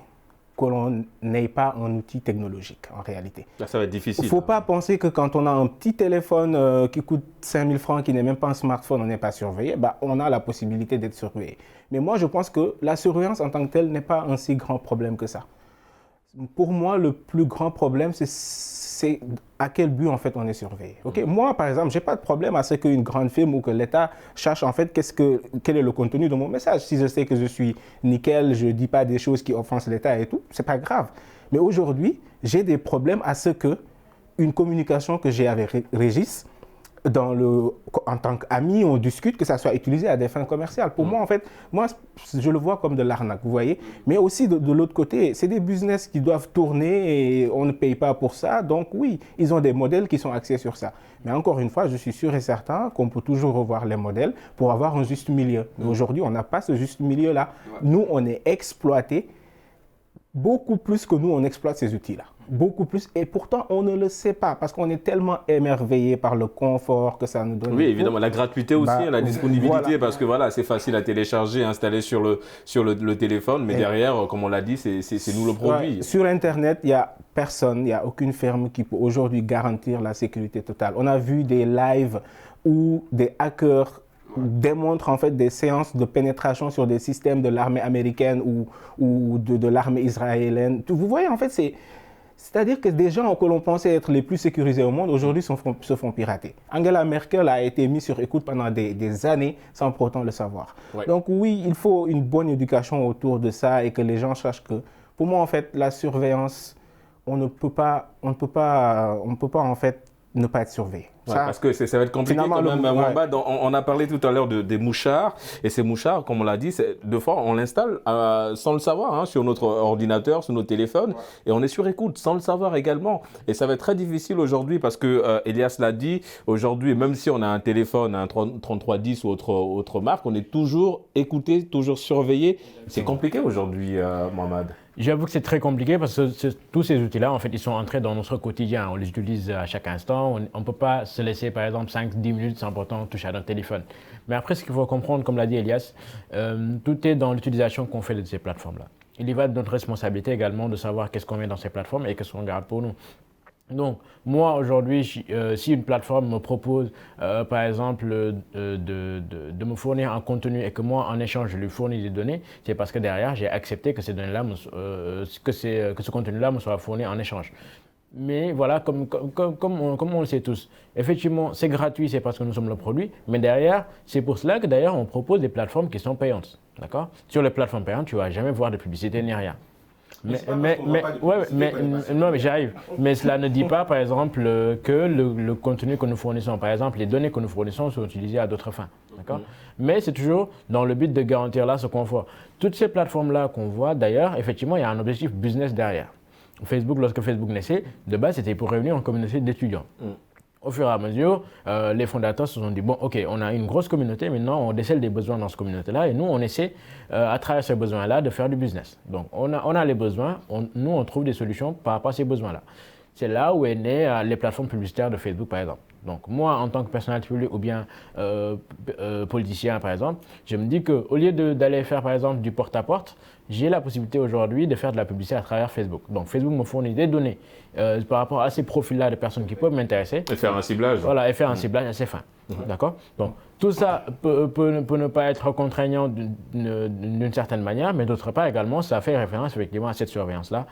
que l'on n'ait pas un outil technologique, en réalité.
Là, ça va être difficile.
Il ne faut pas penser que quand on a un petit téléphone qui coûte 5 000 francs, qui n'est même pas un smartphone, on n'est pas surveillé, on a la possibilité d'être surveillé. Mais moi, je pense que la surveillance en tant que telle n'est pas un si grand problème que ça. Pour moi, le plus grand problème, c'est à quel but, en fait, on est surveillé. Okay? Moi, par exemple, je n'ai pas de problème à ce qu'une grande firme ou que l'État cherche, en fait, quel est le contenu de mon message. Si je sais que je suis nickel, je ne dis pas des choses qui offensent l'État et tout, ce n'est pas grave. Mais aujourd'hui, j'ai des problèmes à ce qu'une communication que j'ai avec Régis, en tant qu'ami, on discute, que ça soit utilisé à des fins commerciales. Pour moi, en fait, je le vois comme de l'arnaque, vous voyez. Mais aussi, de l'autre côté, c'est des business qui doivent tourner et on ne paye pas pour ça. Donc oui, ils ont des modèles qui sont axés sur ça. Mais encore une fois, je suis sûr et certain qu'on peut toujours revoir les modèles pour avoir un juste milieu. Mais aujourd'hui, on n'a pas ce juste milieu-là. Nous, on est exploités beaucoup plus que nous, on exploite ces outils-là. Beaucoup plus. Et pourtant, on ne le sait pas parce qu'on est tellement émerveillé par le confort que ça nous donne.
Oui, évidemment. La gratuité aussi, la disponibilité, parce que voilà, c'est facile à télécharger, installer sur le téléphone. Mais derrière, comme on l'a dit, c'est nous le produit.
Ouais. Sur Internet, il n'y a personne, il n'y a aucune firme qui peut aujourd'hui garantir la sécurité totale. On a vu des lives où des hackers démontre en fait des séances de pénétration sur des systèmes de l'armée américaine ou de l'armée israélienne. Vous voyez, en fait, c'est-à-dire que des gens que l'on pensait être les plus sécurisés au monde, aujourd'hui se font pirater. Angela Merkel a été mise sur écoute pendant des années sans pour autant le savoir. Ouais. Donc oui, il faut une bonne éducation autour de ça et que les gens sachent que, pour moi, en fait, la surveillance, on ne peut pas en fait ne pas être surveillé.
Ouais, parce que ça va être compliqué quand même. On a parlé tout à l'heure des mouchards. Et ces mouchards, comme on l'a dit, deux fois, on l'installe sans le savoir sur notre ordinateur, sur nos téléphones. Ouais. Et on est sur écoute, sans le savoir également. Et ça va être très difficile aujourd'hui parce que, Elias l'a dit, aujourd'hui, même si on a un téléphone, un 3310 ou autre marque, on est toujours écouté, toujours surveillé. C'est compliqué aujourd'hui, Mohamed.
J'avoue que c'est très compliqué parce que tous ces outils-là, en fait, ils sont entrés dans notre quotidien. On les utilise à chaque instant. On ne peut pas se laisser, par exemple, 5-10 minutes sans pourtant toucher à notre téléphone. Mais après, ce qu'il faut comprendre, comme l'a dit Elias, tout est dans l'utilisation qu'on fait de ces plateformes-là. Il y va de notre responsabilité également de savoir qu'est-ce qu'on met dans ces plateformes et qu'est-ce qu'on garde pour nous. Donc, moi, aujourd'hui, si une plateforme me propose, par exemple, de me fournir un contenu et que moi, en échange, je lui fournis des données, c'est parce que derrière, j'ai accepté que ces données-là, que ce contenu-là me soit fourni en échange. Mais voilà, comme on le sait tous, effectivement, c'est gratuit, c'est parce que nous sommes le produit, mais derrière, c'est pour cela que d'ailleurs, on propose des plateformes qui sont payantes. D'accord ? Sur les plateformes payantes, tu ne vas jamais voir de publicité ni rien. Mais j'arrive. Mais cela ne dit pas, par exemple, que le contenu que nous fournissons, par exemple, les données que nous fournissons sont utilisées à d'autres fins. D'accord ? Mais c'est toujours dans le but de garantir là ce confort. Toutes ces plateformes-là qu'on voit, d'ailleurs, effectivement, il y a un objectif business derrière. Facebook, lorsque Facebook naissait, de base, c'était pour réunir une communauté d'étudiants. Au fur et à mesure, les fondateurs se sont dit, bon, ok, on a une grosse communauté, maintenant on décèle des besoins dans cette communauté-là et nous, on essaie, à travers ces besoins-là, de faire du business. Donc, on a les besoins, nous, on trouve des solutions par rapport à ces besoins-là. C'est là où est né les plateformes publicitaires de Facebook, par exemple. Donc, moi, en tant que personnalité publique ou bien politicien, par exemple, je me dis qu'au lieu d'aller faire, par exemple, du porte-à-porte, j'ai la possibilité aujourd'hui de faire de la publicité à travers Facebook. Donc, Facebook me fournit des données par rapport à ces profils-là de personnes qui peuvent m'intéresser.
Et faire un ciblage.
Voilà, et faire un ciblage à ses fins. D'accord ? Donc, tout ça peut ne pas être contraignant d'une certaine manière, mais d'autre part également, ça fait référence effectivement à cette surveillance-là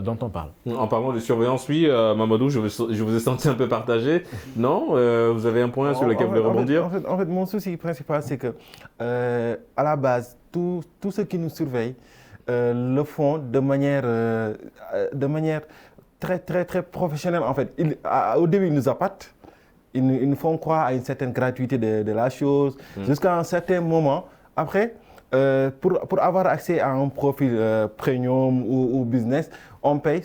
dont on parle.
En parlant de surveillance, oui, Mamadou, je vous ai senti un peu partagé. Non, vous avez un point sur lequel vous voulez rebondir?
En fait, mon souci principal, c'est que à la base, tous ceux qui nous surveillent le font de manière très, très, très professionnelle. En fait, au début, ils nous appâtent. Ils nous font croire à une certaine gratuité de la chose, jusqu'à un certain moment. Après, pour avoir accès à un profil premium ou business, on paye,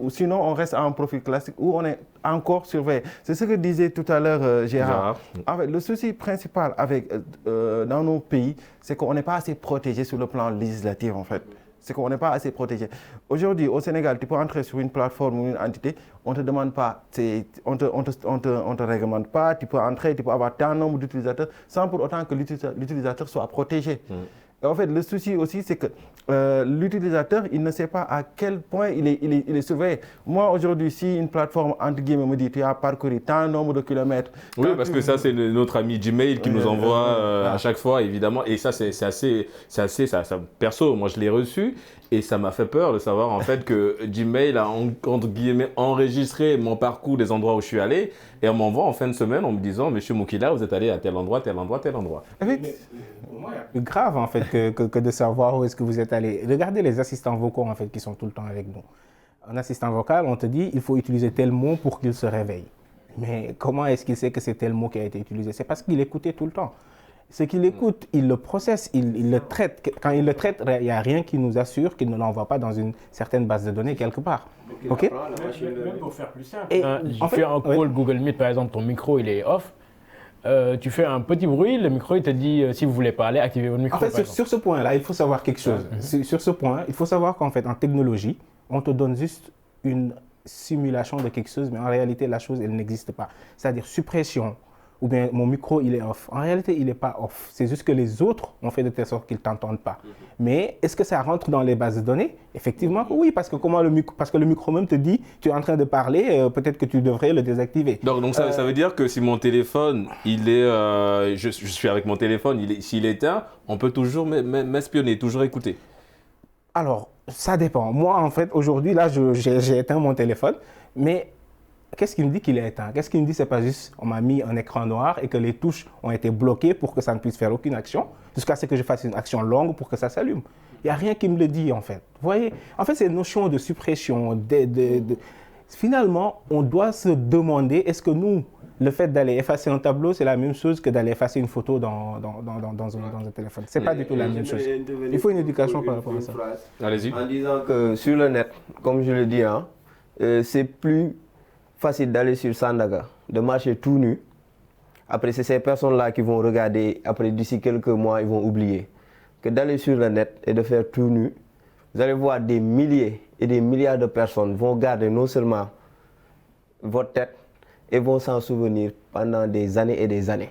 sinon on reste à un profil classique où on est encore surveillé. C'est ce que disait tout à l'heure Gérard. En fait, le souci principal dans nos pays, c'est qu'on n'est pas assez protégé sur le plan législatif, en fait. C'est qu'on n'est pas assez protégé. Aujourd'hui, au Sénégal, tu peux entrer sur une plateforme ou une entité, on ne te demande pas, on te réglemente pas, tu peux entrer, tu peux avoir tant nombre d'utilisateurs sans pour autant que l'utilisateur soit protégé. Et en fait, le souci aussi, c'est que l'utilisateur, il ne sait pas à quel point il est surveillé. Moi, aujourd'hui, si une plateforme, entre guillemets, me dit tu as parcouru tant nombre de kilomètres...
Oui, parce que ça, c'est notre ami Gmail qui nous envoie à chaque fois, évidemment. Et ça, c'est assez perso. Moi, je l'ai reçu et ça m'a fait peur de savoir, en fait, que Gmail a, entre guillemets, enregistré mon parcours des endroits où je suis allé et on m'envoie en fin de semaine en me disant « Monsieur Moukila, vous êtes allé à tel endroit, tel endroit, tel endroit. »
Pour moi, il y a plus grave en fait que de savoir où est-ce que vous êtes allé. Regardez les assistants vocaux en fait qui sont tout le temps avec nous. Un assistant vocal, on te dit il faut utiliser tel mot pour qu'il se réveille. Mais comment est-ce qu'il sait que c'est tel mot qui a été utilisé? C'est parce qu'il écoutait tout le temps. Ce qu'il écoute, il le processe, il le traite. Quand il le traite, il n'y a rien qui nous assure qu'il ne l'envoie pas dans une certaine base de données quelque part. Ok?
Même pour faire plus simple. Tu fais un call Google Meet, par exemple, ton micro il est off. Tu fais un petit bruit, le micro il te dit si vous voulez parler, activez votre micro.
En fait, sur ce point-là, il faut savoir quelque chose. Sur ce point, il faut savoir qu'en fait, en technologie, on te donne juste une simulation de quelque chose, mais en réalité, la chose, elle n'existe pas. C'est-à-dire suppression, ou bien mon micro, il est off. En réalité, il n'est pas off. C'est juste que les autres ont fait de telle sorte qu'ils ne t'entendent pas. Mais est-ce que ça rentre dans les bases de données? Effectivement, oui, parce que le micro même te dit, tu es en train de parler, peut-être que tu devrais le désactiver.
Donc ça veut dire que si mon téléphone, je suis avec mon téléphone, s'il est éteint, on peut toujours m'espionner, toujours écouter.
Alors, ça dépend. Moi, en fait, aujourd'hui, là, j'ai éteint mon téléphone, mais qu'est-ce qui me dit qu'il est éteint? Qu'est-ce qui me dit que c'est pas juste on m'a mis un écran noir et que les touches ont été bloquées pour que ça ne puisse faire aucune action, jusqu'à ce que je fasse une action longue pour que ça s'allume? Il n'y a rien qui me le dit, en fait. Vous voyez? En fait, c'est une notion de suppression. Finalement, on doit se demander, est-ce que nous, le fait d'aller effacer un tableau, c'est la même chose que d'aller effacer une photo dans un téléphone? C'est pas du tout la même chose. Il faut une éducation par rapport à ça.
Allez-y.
En disant que sur le net, comme je le dis, c'est plus facile d'aller sur Sandaga, de marcher tout nu. Après, c'est ces personnes-là qui vont regarder. Après, d'ici quelques mois, ils vont oublier. Que d'aller sur le net et de faire tout nu, vous allez voir des milliers et des milliards de personnes vont garder non seulement votre tête et vont s'en souvenir pendant des années et des années.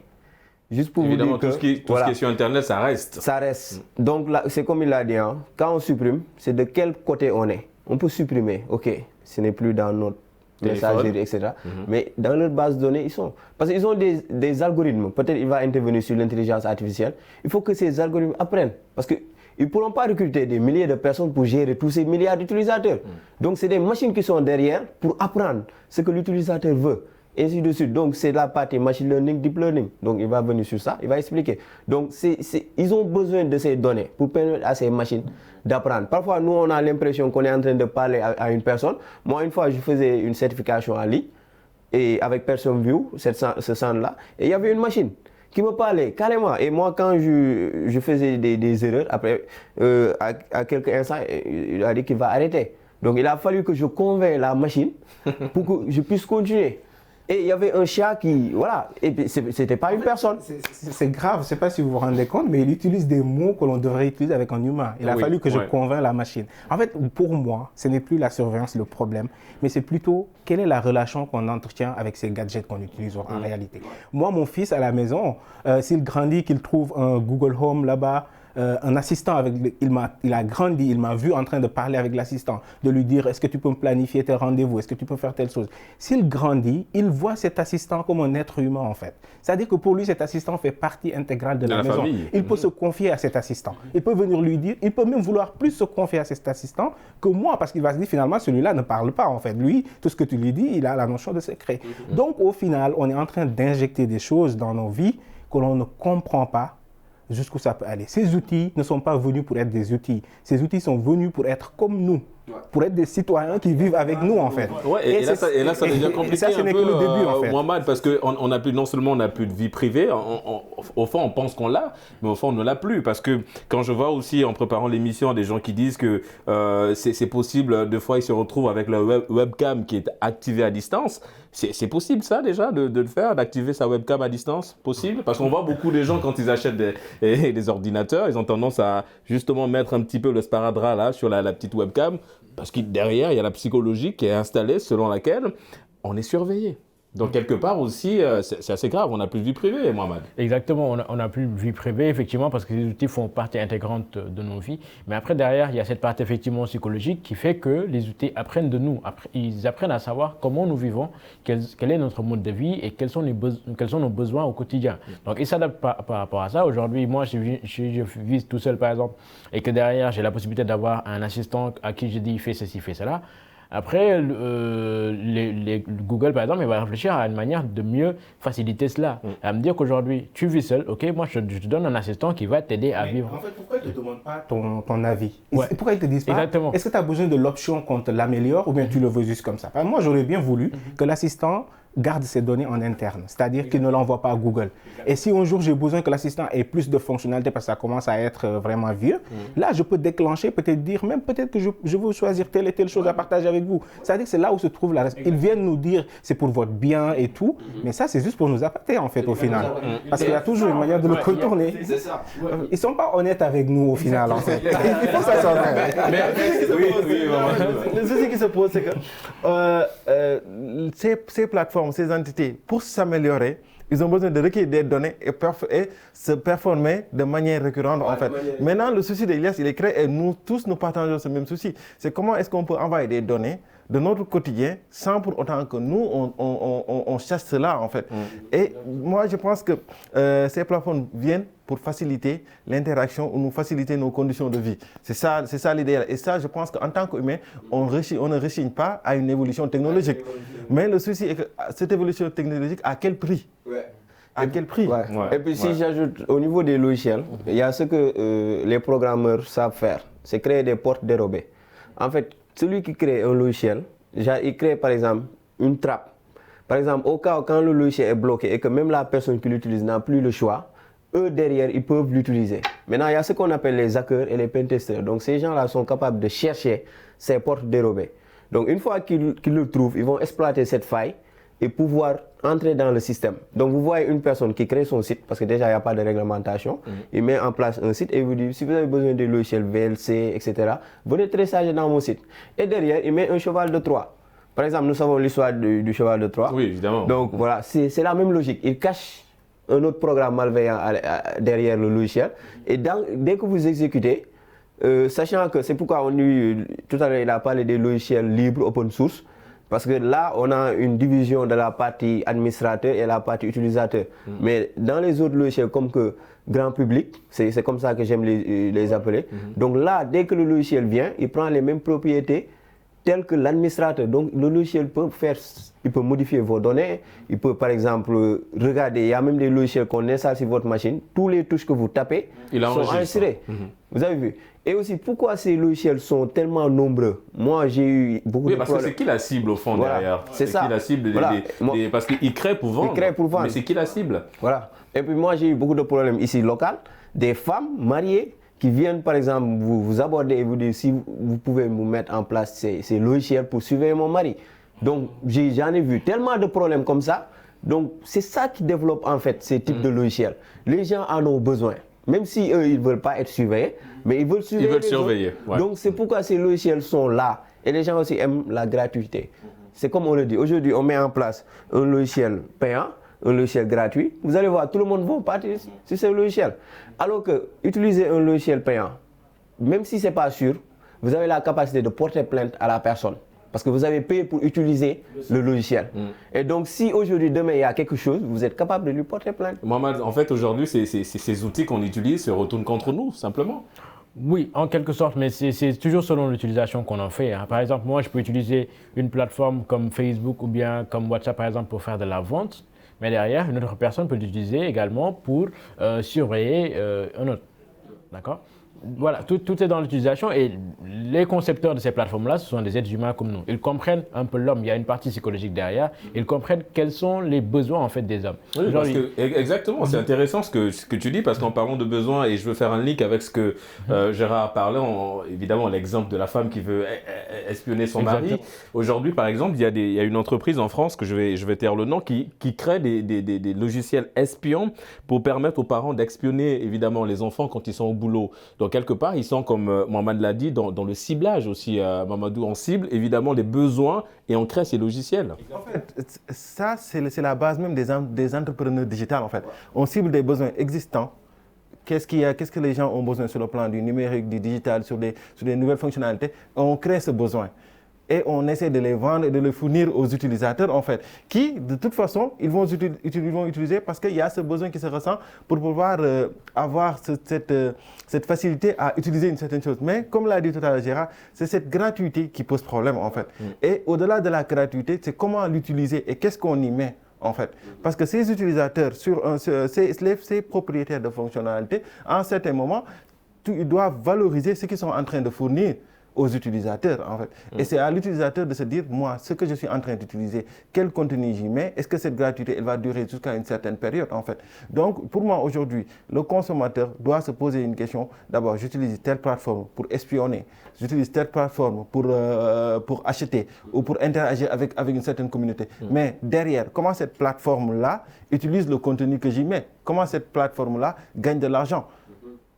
Juste pour
évidemment,
vous dire
tout ce qui est sur Internet, ça reste.
Ça reste. Donc, là, c'est comme il l'a dit, quand on supprime, c'est de quel côté on est. On peut supprimer, ok, ce n'est plus dans notre messagerie, etc. Mais dans leur base de données, ils sont. Parce qu'ils ont des algorithmes. Peut-être il va intervenir sur l'intelligence artificielle. Il faut que ces algorithmes apprennent. Parce qu'ils ne pourront pas recruter des milliers de personnes pour gérer tous ces milliards d'utilisateurs. Donc, c'est des machines qui sont derrière pour apprendre ce que l'utilisateur veut. Et ainsi de suite. Donc, c'est la partie machine learning, deep learning. Donc, il va venir sur ça, il va expliquer. Donc, ils ont besoin de ces données pour permettre à ces machines d'apprendre. Parfois, nous, on a l'impression qu'on est en train de parler à une personne. Moi, une fois, je faisais une certification en ligne et avec PersonView, ce centre-là, et il y avait une machine qui me parlait carrément. Et moi, quand je faisais des erreurs, après, à quelques instants, il a dit qu'il va arrêter. Donc, il a fallu que je convainc la machine pour que je puisse continuer. Et il y avait un chat qui, voilà, et c'était pas une personne.
C'est grave, je ne sais pas si vous vous rendez compte, mais il utilise des mots que l'on devrait utiliser avec un humain. Il a fallu que je convainc la machine. En fait, pour moi, ce n'est plus la surveillance le problème, mais c'est plutôt quelle est la relation qu'on entretient avec ces gadgets qu'on utilise en réalité. Moi, mon fils à la maison, s'il grandit, qu'il trouve un Google Home là-bas, un assistant, il a grandi, il m'a vu en train de parler avec l'assistant, de lui dire est-ce que tu peux me planifier tes rendez-vous, est-ce que tu peux faire telle chose. S'il grandit, il voit cet assistant comme un être humain en fait. C'est-à-dire que pour lui, cet assistant fait partie intégrale de la maison.
Famille.
Il peut se confier à cet assistant. Il peut venir lui dire, il peut même vouloir plus se confier à cet assistant que moi, parce qu'il va se dire finalement, celui-là ne parle pas en fait. Lui, tout ce que tu lui dis, il a la notion de secret. Donc au final, on est en train d'injecter des choses dans nos vies que l'on ne comprend pas jusqu'où ça peut aller. Ces outils ne sont pas venus pour être des outils. Ces outils sont venus pour être comme nous, pour être des citoyens qui vivent avec nous en fait.
Ouais, et là, ça devient compliqué
ça, ce
un
n'est
peu,
que le début en fait.
Mohamed, parce que on a plus, non seulement on n'a plus de vie privée, au fond on pense qu'on l'a, mais au fond on ne l'a plus. Parce que quand je vois aussi en préparant l'émission des gens qui disent que c'est possible, des fois ils se retrouvent avec leur webcam qui est activée à distance. C'est possible ça déjà de le faire, d'activer sa webcam à distance? Possible? Parce qu'on voit beaucoup de gens quand ils achètent des ordinateurs, ils ont tendance à justement mettre un petit peu le sparadrap là sur la petite webcam, parce que derrière il y a la psychologie qui est installée selon laquelle on est surveillé. Donc quelque part aussi, c'est assez grave, on n'a plus de vie privée, Mohamed.
Exactement, on n'a plus de vie privée, effectivement, parce que les outils font partie intégrante de nos vies. Mais après, derrière, il y a cette partie effectivement psychologique qui fait que les outils apprennent de nous. Ils apprennent à savoir comment nous vivons, quel est notre mode de vie et quels sont nos besoins au quotidien. Donc ils s'adaptent par rapport à ça. Aujourd'hui, moi, je vis tout seul, par exemple, et que derrière, j'ai la possibilité d'avoir un assistant à qui je dis fais ceci, fais cela. Après, Google, par exemple, il va réfléchir à une manière de mieux faciliter cela. À me dire qu'aujourd'hui, tu vis seul, ok, moi je te donne un assistant qui va t'aider à vivre.
En fait, pourquoi ils ne te demandent pas ton avis?
Ouais.
Pourquoi ils ne te disent pas,
Exactement.
est-ce que tu as besoin de l'option qu'on te l'améliore ou bien tu le veux juste comme ça? Moi, j'aurais bien voulu que l'assistant garde ses données en interne, c'est-à-dire qu'il ne l'envoie pas à Google. Et si un jour j'ai besoin que l'assistant ait plus de fonctionnalités parce que ça commence à être vraiment vieux, là je peux déclencher, peut-être dire, même peut-être que je veux choisir telle et telle chose à partager avec vous. C'est-à-dire que c'est là où se trouve la responsabilité. Ils viennent nous dire c'est pour votre bien et tout, mais ça c'est juste pour nous appâter en fait au final. Parce qu'il y a toujours une manière de le contourner. Ils ne sont pas honnêtes avec nous au final en fait. Il faut que ça soit vrai.
Le souci qui se pose, c'est que ces plateformes, ces entités, pour s'améliorer, ils ont besoin de recueillir des données et se performer de manière récurrente en fait. Maintenant, le souci d'Elias, il est créé et nous tous nous partageons ce même souci. C'est comment est-ce qu'on peut envoyer des données de notre quotidien sans pour autant que nous, on chasse cela en fait. Et moi, je pense que ces plateformes viennent pour faciliter l'interaction ou nous faciliter nos conditions de vie. C'est ça l'idéal. Et ça, je pense qu'en tant qu'humain, on ne rechigne pas à une évolution technologique. Mais le souci est que cette évolution technologique, à quel prix? À quel prix?
Et puis si j'ajoute, au niveau des logiciels, il y a ce que les programmeurs savent faire, c'est créer des portes dérobées. En fait, celui qui crée un logiciel, il crée par exemple une trappe. Par exemple, au cas où quand le logiciel est bloqué et que même la personne qui l'utilise n'a plus le choix, eux derrière, ils peuvent l'utiliser. Maintenant, il y a ce qu'on appelle les hackers et les pentesters. Donc ces gens-là sont capables de chercher ces portes dérobées. Donc une fois qu'ils le trouvent, ils vont exploiter cette faille et pouvoir entrer dans le système. Donc vous voyez une personne qui crée son site, parce que déjà il n'y a pas de réglementation, il met en place un site et il vous dit, si vous avez besoin de logiciels VLC, etc., venez télécharger dans mon site. Et derrière, il met un cheval de Troie. Par exemple, nous savons l'histoire du cheval de Troie.
Oui, évidemment.
Donc voilà, c'est la même logique. Il cache un autre programme malveillant derrière le logiciel. Et dès que vous exécutez, sachant que c'est pourquoi tout à l'heure il a parlé des logiciels libres, open source, parce que là, on a une division de la partie administrateur et la partie utilisateur. Mais dans les autres logiciels, comme que grand public, c'est comme ça que j'aime les appeler. Donc là, dès que le logiciel vient, il prend les mêmes propriétés telles que l'administrateur. Donc le logiciel peut modifier vos données. Il peut par exemple regarder, il y a même des logiciels qu'on installe sur votre machine. Tous les touches que vous tapez sont enregistrées. Vous avez vu? Et aussi, pourquoi ces logiciels sont tellement nombreux? Moi, j'ai eu beaucoup de
parce que c'est qui la cible au fond derrière?
C'est ça.
Qui la cible parce qu'ils créent pour vendre. Mais c'est qui la cible?
Voilà. Et puis moi, j'ai eu beaucoup de problèmes ici local. Des femmes mariées qui viennent par exemple vous aborder et vous dire si vous pouvez vous mettre en place ces logiciels pour surveiller mon mari. Donc j'en ai vu tellement de problèmes comme ça. Donc c'est ça qui développe en fait ces types de logiciels. Les gens en ont besoin. Même si eux ils ne veulent pas être surveillés, mais ils veulent surveiller. Donc c'est pourquoi ces logiciels sont là. Et les gens aussi aiment la gratuité. C'est comme on le dit. Aujourd'hui on met en place un logiciel payant. un logiciel gratuit, vous allez voir, tout le monde va partir sur ce logiciel. Alors que utiliser un logiciel payant, même si ce n'est pas sûr, vous avez la capacité de porter plainte à la personne. Parce que vous avez payé pour utiliser le logiciel. Et donc, si aujourd'hui, demain, il y a quelque chose, vous êtes capable de lui porter plainte.
Mohamed, en fait, aujourd'hui, ces outils qu'on utilise se retournent contre nous, simplement.
Oui, en quelque sorte, mais c'est toujours selon l'utilisation qu'on en fait. Hein. Par exemple, moi, je peux utiliser une plateforme comme Facebook ou bien comme WhatsApp, par exemple, pour faire de la vente. Mais derrière, une autre personne peut l'utiliser également pour surveiller un autre. D'accord ? Voilà, tout est dans l'utilisation et les concepteurs de ces plateformes-là, ce sont des êtres humains comme nous. Ils comprennent un peu l'homme, il y a une partie psychologique derrière, ils comprennent quels sont les besoins en fait des hommes.
Oui, parce que, exactement, c'est intéressant ce que tu dis parce qu'en parlant de besoins, et je veux faire un link avec ce que Gérard parlait, évidemment l'exemple de la femme qui veut espionner son mari. Aujourd'hui par exemple, il y a une entreprise en France, que je vais taire le nom, qui crée des logiciels espions pour permettre aux parents d'espionner évidemment les enfants quand ils sont au boulot. Donc quelque part, ils sont, comme Mohamed l'a dit, dans le ciblage aussi. Mamadou, on cible évidemment les besoins et on crée ces logiciels.
En fait, ça, c'est la base même des entrepreneurs digitales. En fait. On cible des besoins existants. Qu'est-ce que les gens ont besoin sur le plan du numérique, du digital, sur des nouvelles fonctionnalités. On crée ce besoin. Et on essaie de les vendre et de les fournir aux utilisateurs, en fait, qui, de toute façon, ils vont utiliser parce qu'il y a ce besoin qui se ressent pour pouvoir avoir cette facilité à utiliser une certaine chose. Mais, comme l'a dit tout à l'heure Gérard, c'est cette gratuité qui pose problème, en fait. Et au-delà de la gratuité, c'est comment l'utiliser et qu'est-ce qu'on y met, en fait. Parce que ces utilisateurs, ces propriétaires de fonctionnalités, à un certain moment, ils doivent valoriser ce qu'ils sont en train de fournir aux utilisateurs, en fait. Et c'est à l'utilisateur de se dire, moi, ce que je suis en train d'utiliser, quel contenu j'y mets, est-ce que cette gratuité, elle va durer jusqu'à une certaine période, en fait. Donc, pour moi, aujourd'hui, le consommateur doit se poser une question. D'abord, j'utilise telle plateforme pour espionner, j'utilise telle plateforme pour acheter ou pour interagir avec une certaine communauté. Mais derrière, comment cette plateforme-là utilise le contenu que j'y mets? Comment cette plateforme-là gagne de l'argent?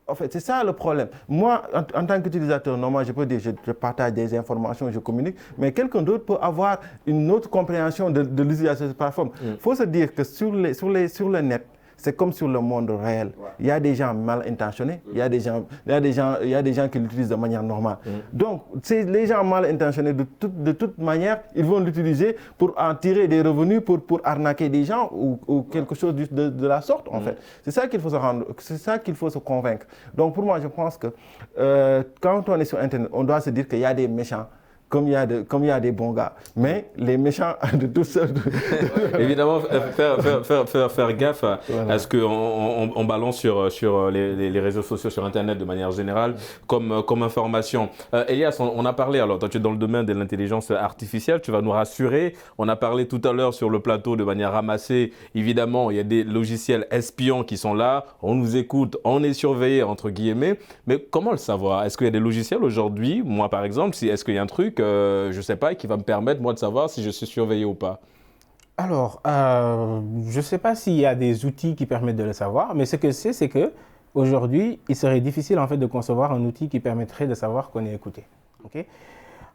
En fait, c'est ça le problème. Moi, en tant qu'utilisateur normal, je peux dire je partage des informations, je communique, mais quelqu'un d'autre peut avoir une autre compréhension de l'utilisation de cette plateforme. Il faut se dire que sur le net, c'est comme sur le monde réel. Il y a des gens mal intentionnés, il y a des gens qui l'utilisent de manière normale. Donc, les gens mal intentionnés, de toute manière, ils vont l'utiliser pour en tirer des revenus, pour arnaquer des gens ou quelque chose de la sorte, en fait. C'est ça qu'il faut se rendre, c'est ça qu'il faut se convaincre. Donc, pour moi, je pense que quand on est sur Internet, on doit se dire qu'il y a des méchants. Comme il y a des bons gars. Mais les méchants de tous ceux...
Évidemment, faire gaffe à ce qu'on balance sur les réseaux sociaux, sur Internet de manière générale, comme information. Elias, on a parlé, alors toi tu es dans le domaine de l'intelligence artificielle, tu vas nous rassurer. On a parlé tout à l'heure sur le plateau de manière ramassée. Évidemment, il y a des logiciels espions qui sont là, on nous écoute, on est surveillé, entre guillemets. Mais comment le savoir? Est-ce qu'il y a des logiciels aujourd'hui, moi par exemple, est-ce qu'il y a un truc je ne sais pas, qui va me permettre, moi, de savoir si je suis surveillé ou pas?
Alors, je ne sais pas s'il y a des outils qui permettent de le savoir, mais ce que c'est qu'aujourd'hui, il serait difficile, en fait, de concevoir un outil qui permettrait de savoir qu'on est écouté. Okay?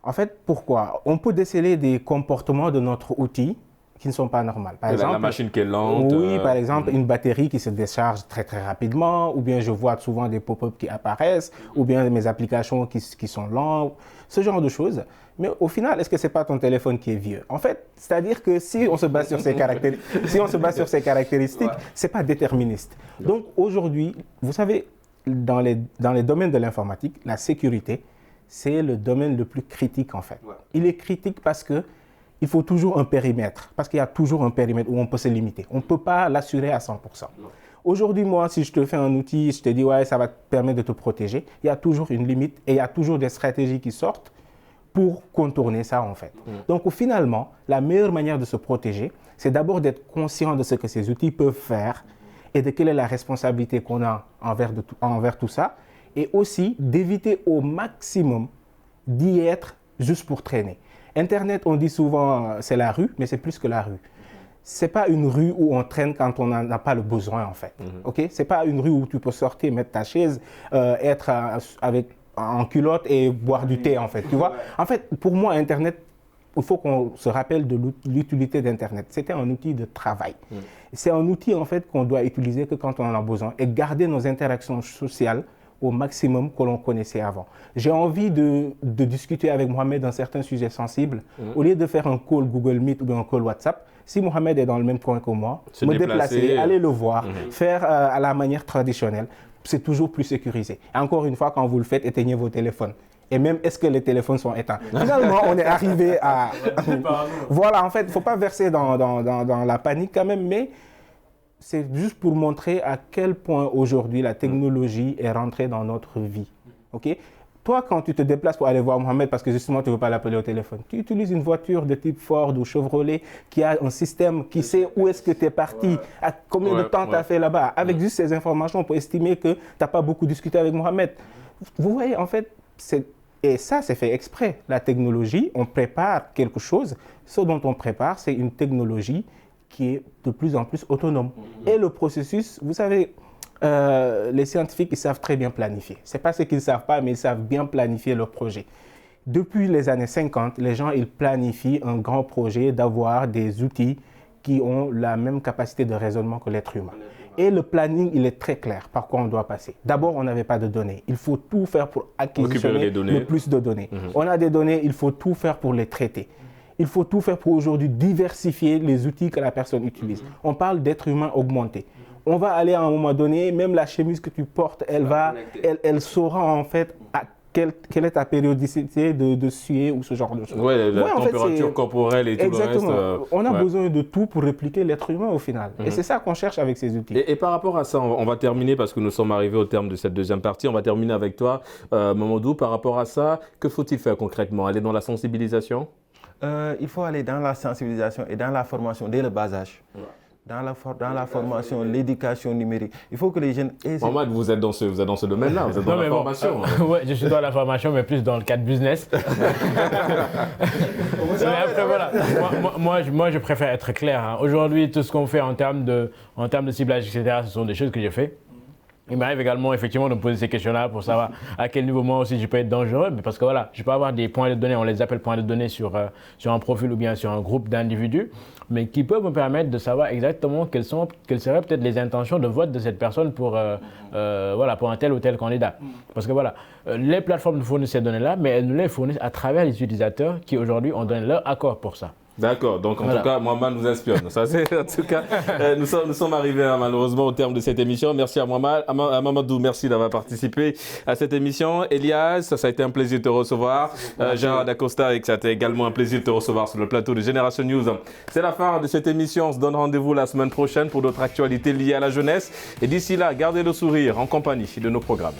En fait, pourquoi? On peut déceler des comportements de notre outil qui ne sont pas normales. Par exemple,
la machine qui est lente.
Oui, par exemple, une batterie qui se décharge très très rapidement, ou bien je vois souvent des pop-up qui apparaissent, ou bien mes applications qui sont lentes, ce genre de choses. Mais au final, est-ce que ce n'est pas ton téléphone qui est vieux? En fait, c'est-à-dire que si on se base sur ces caractéristiques, ce n'est pas déterministe. Donc aujourd'hui, vous savez, dans les domaines de l'informatique, la sécurité, c'est le domaine le plus critique en fait. Il est critique parce que il faut toujours un périmètre, parce qu'il y a toujours un périmètre où on peut se limiter. On ne peut pas l'assurer à 100%. Aujourd'hui, moi, si je te fais un outil, je te dis, ouais, ça va te permettre de te protéger, il y a toujours une limite et il y a toujours des stratégies qui sortent pour contourner ça, en fait. Donc, finalement, la meilleure manière de se protéger, c'est d'abord d'être conscient de ce que ces outils peuvent faire et de quelle est la responsabilité qu'on a envers tout ça, et aussi d'éviter au maximum d'y être juste pour traîner. Internet, on dit souvent, c'est la rue, mais c'est plus que la rue. Ce n'est pas une rue où on traîne quand on n'en a pas le besoin, en fait. Okay? Ce n'est pas une rue où tu peux sortir, mettre ta chaise, être en culotte et boire du thé, en fait. Tu vois? En fait, pour moi, Internet, il faut qu'on se rappelle de l'utilité d'Internet. C'était un outil de travail. C'est un outil en fait qu'on doit utiliser que quand on en a besoin et garder nos interactions sociales au maximum que l'on connaissait avant. J'ai envie de discuter avec Mohamed d'un certain sujet sensible. Au lieu de faire un call Google Meet ou bien un call WhatsApp, si Mohamed est dans le même coin que moi, me déplacer, aller le voir, faire à la manière traditionnelle, c'est toujours plus sécurisé. Et encore une fois, quand vous le faites, éteignez vos téléphones. Et même, est-ce que les téléphones sont éteints? Finalement, on est arrivé à... Voilà, en fait, il ne faut pas verser dans la panique quand même, mais c'est juste pour montrer à quel point aujourd'hui la technologie est rentrée dans notre vie. Okay? Toi, quand tu te déplaces pour aller voir Mohamed, parce que justement tu ne veux pas l'appeler au téléphone, tu utilises une voiture de type Ford ou Chevrolet qui a un système qui sait où est-ce que tu es parti, à combien de temps tu as fait là-bas. Avec juste ces informations, on peut estimer que tu n'as pas beaucoup discuté avec Mohamed. Vous voyez, en fait, et ça, c'est fait exprès. La technologie, on prépare quelque chose. Ce dont on prépare, c'est une technologie qui est de plus en plus autonome. Et le processus, vous savez, les scientifiques, ils savent très bien planifier. Ce n'est pas ce qu'ils ne savent pas, mais ils savent bien planifier leur projet. Depuis les années 50, les gens, ils planifient un grand projet d'avoir des outils qui ont la même capacité de raisonnement que l'être humain. Et le planning, il est très clair par quoi on doit passer. D'abord, on n'avait pas de données. Il faut tout faire pour acquisitionner le plus de données. On a des données, il faut tout faire pour les traiter. Il faut tout faire pour aujourd'hui diversifier les outils que la personne utilise. On parle d'être humain augmenté. On va aller à un moment donné, même la chemise que tu portes, elle saura en fait quelle est ta périodicité de suer ou ce genre de choses.
Oui, la température corporelle et tout le reste.
Exactement. On a besoin de tout pour répliquer l'être humain au final. Et c'est ça qu'on cherche avec ces outils.
Et par rapport à ça, on va terminer parce que nous sommes arrivés au terme de cette deuxième partie. On va terminer avec toi, Mamadou. Par rapport à ça, que faut-il faire concrètement? Aller dans la sensibilisation?
Il faut aller dans la sensibilisation et dans la formation dès le bas âge. Dans la formation, l'éducation numérique. Il faut que les jeunes...
Mohamed, vous êtes dans ce domaine-là, vous êtes dans la formation.
Oui, je suis dans la formation, mais plus dans le cadre business. Mais après, voilà, moi, je préfère être clair. Hein. Aujourd'hui, tout ce qu'on fait en termes de ciblage, etc., ce sont des choses que j'ai fait. Il m'arrive également effectivement de me poser ces questions-là pour savoir à quel niveau moi aussi je peux être dangereux. Mais parce que voilà, je peux avoir des points de données, on les appelle points de données sur un profil ou bien sur un groupe d'individus, mais qui peuvent me permettre de savoir exactement quelles seraient peut-être les intentions de vote de cette personne pour un tel ou tel candidat. Parce que voilà, les plateformes nous fournissent ces données-là, mais elles nous les fournissent à travers les utilisateurs qui aujourd'hui ont donné leur accord pour ça.
D'accord, donc en tout cas, Mohamed nous espionne. Ça, en tout cas, nous sommes arrivés malheureusement au terme de cette émission. Merci à Mohamed, à Mamadou, merci d'avoir participé à cette émission. Elias, ça a été un plaisir de te recevoir. Gérard Dacosta, ça a été également un plaisir de te recevoir sur le plateau de Génération News. C'est la fin de cette émission. On se donne rendez-vous la semaine prochaine pour d'autres actualités liées à la jeunesse. Et d'ici là, gardez le sourire en compagnie de nos programmes.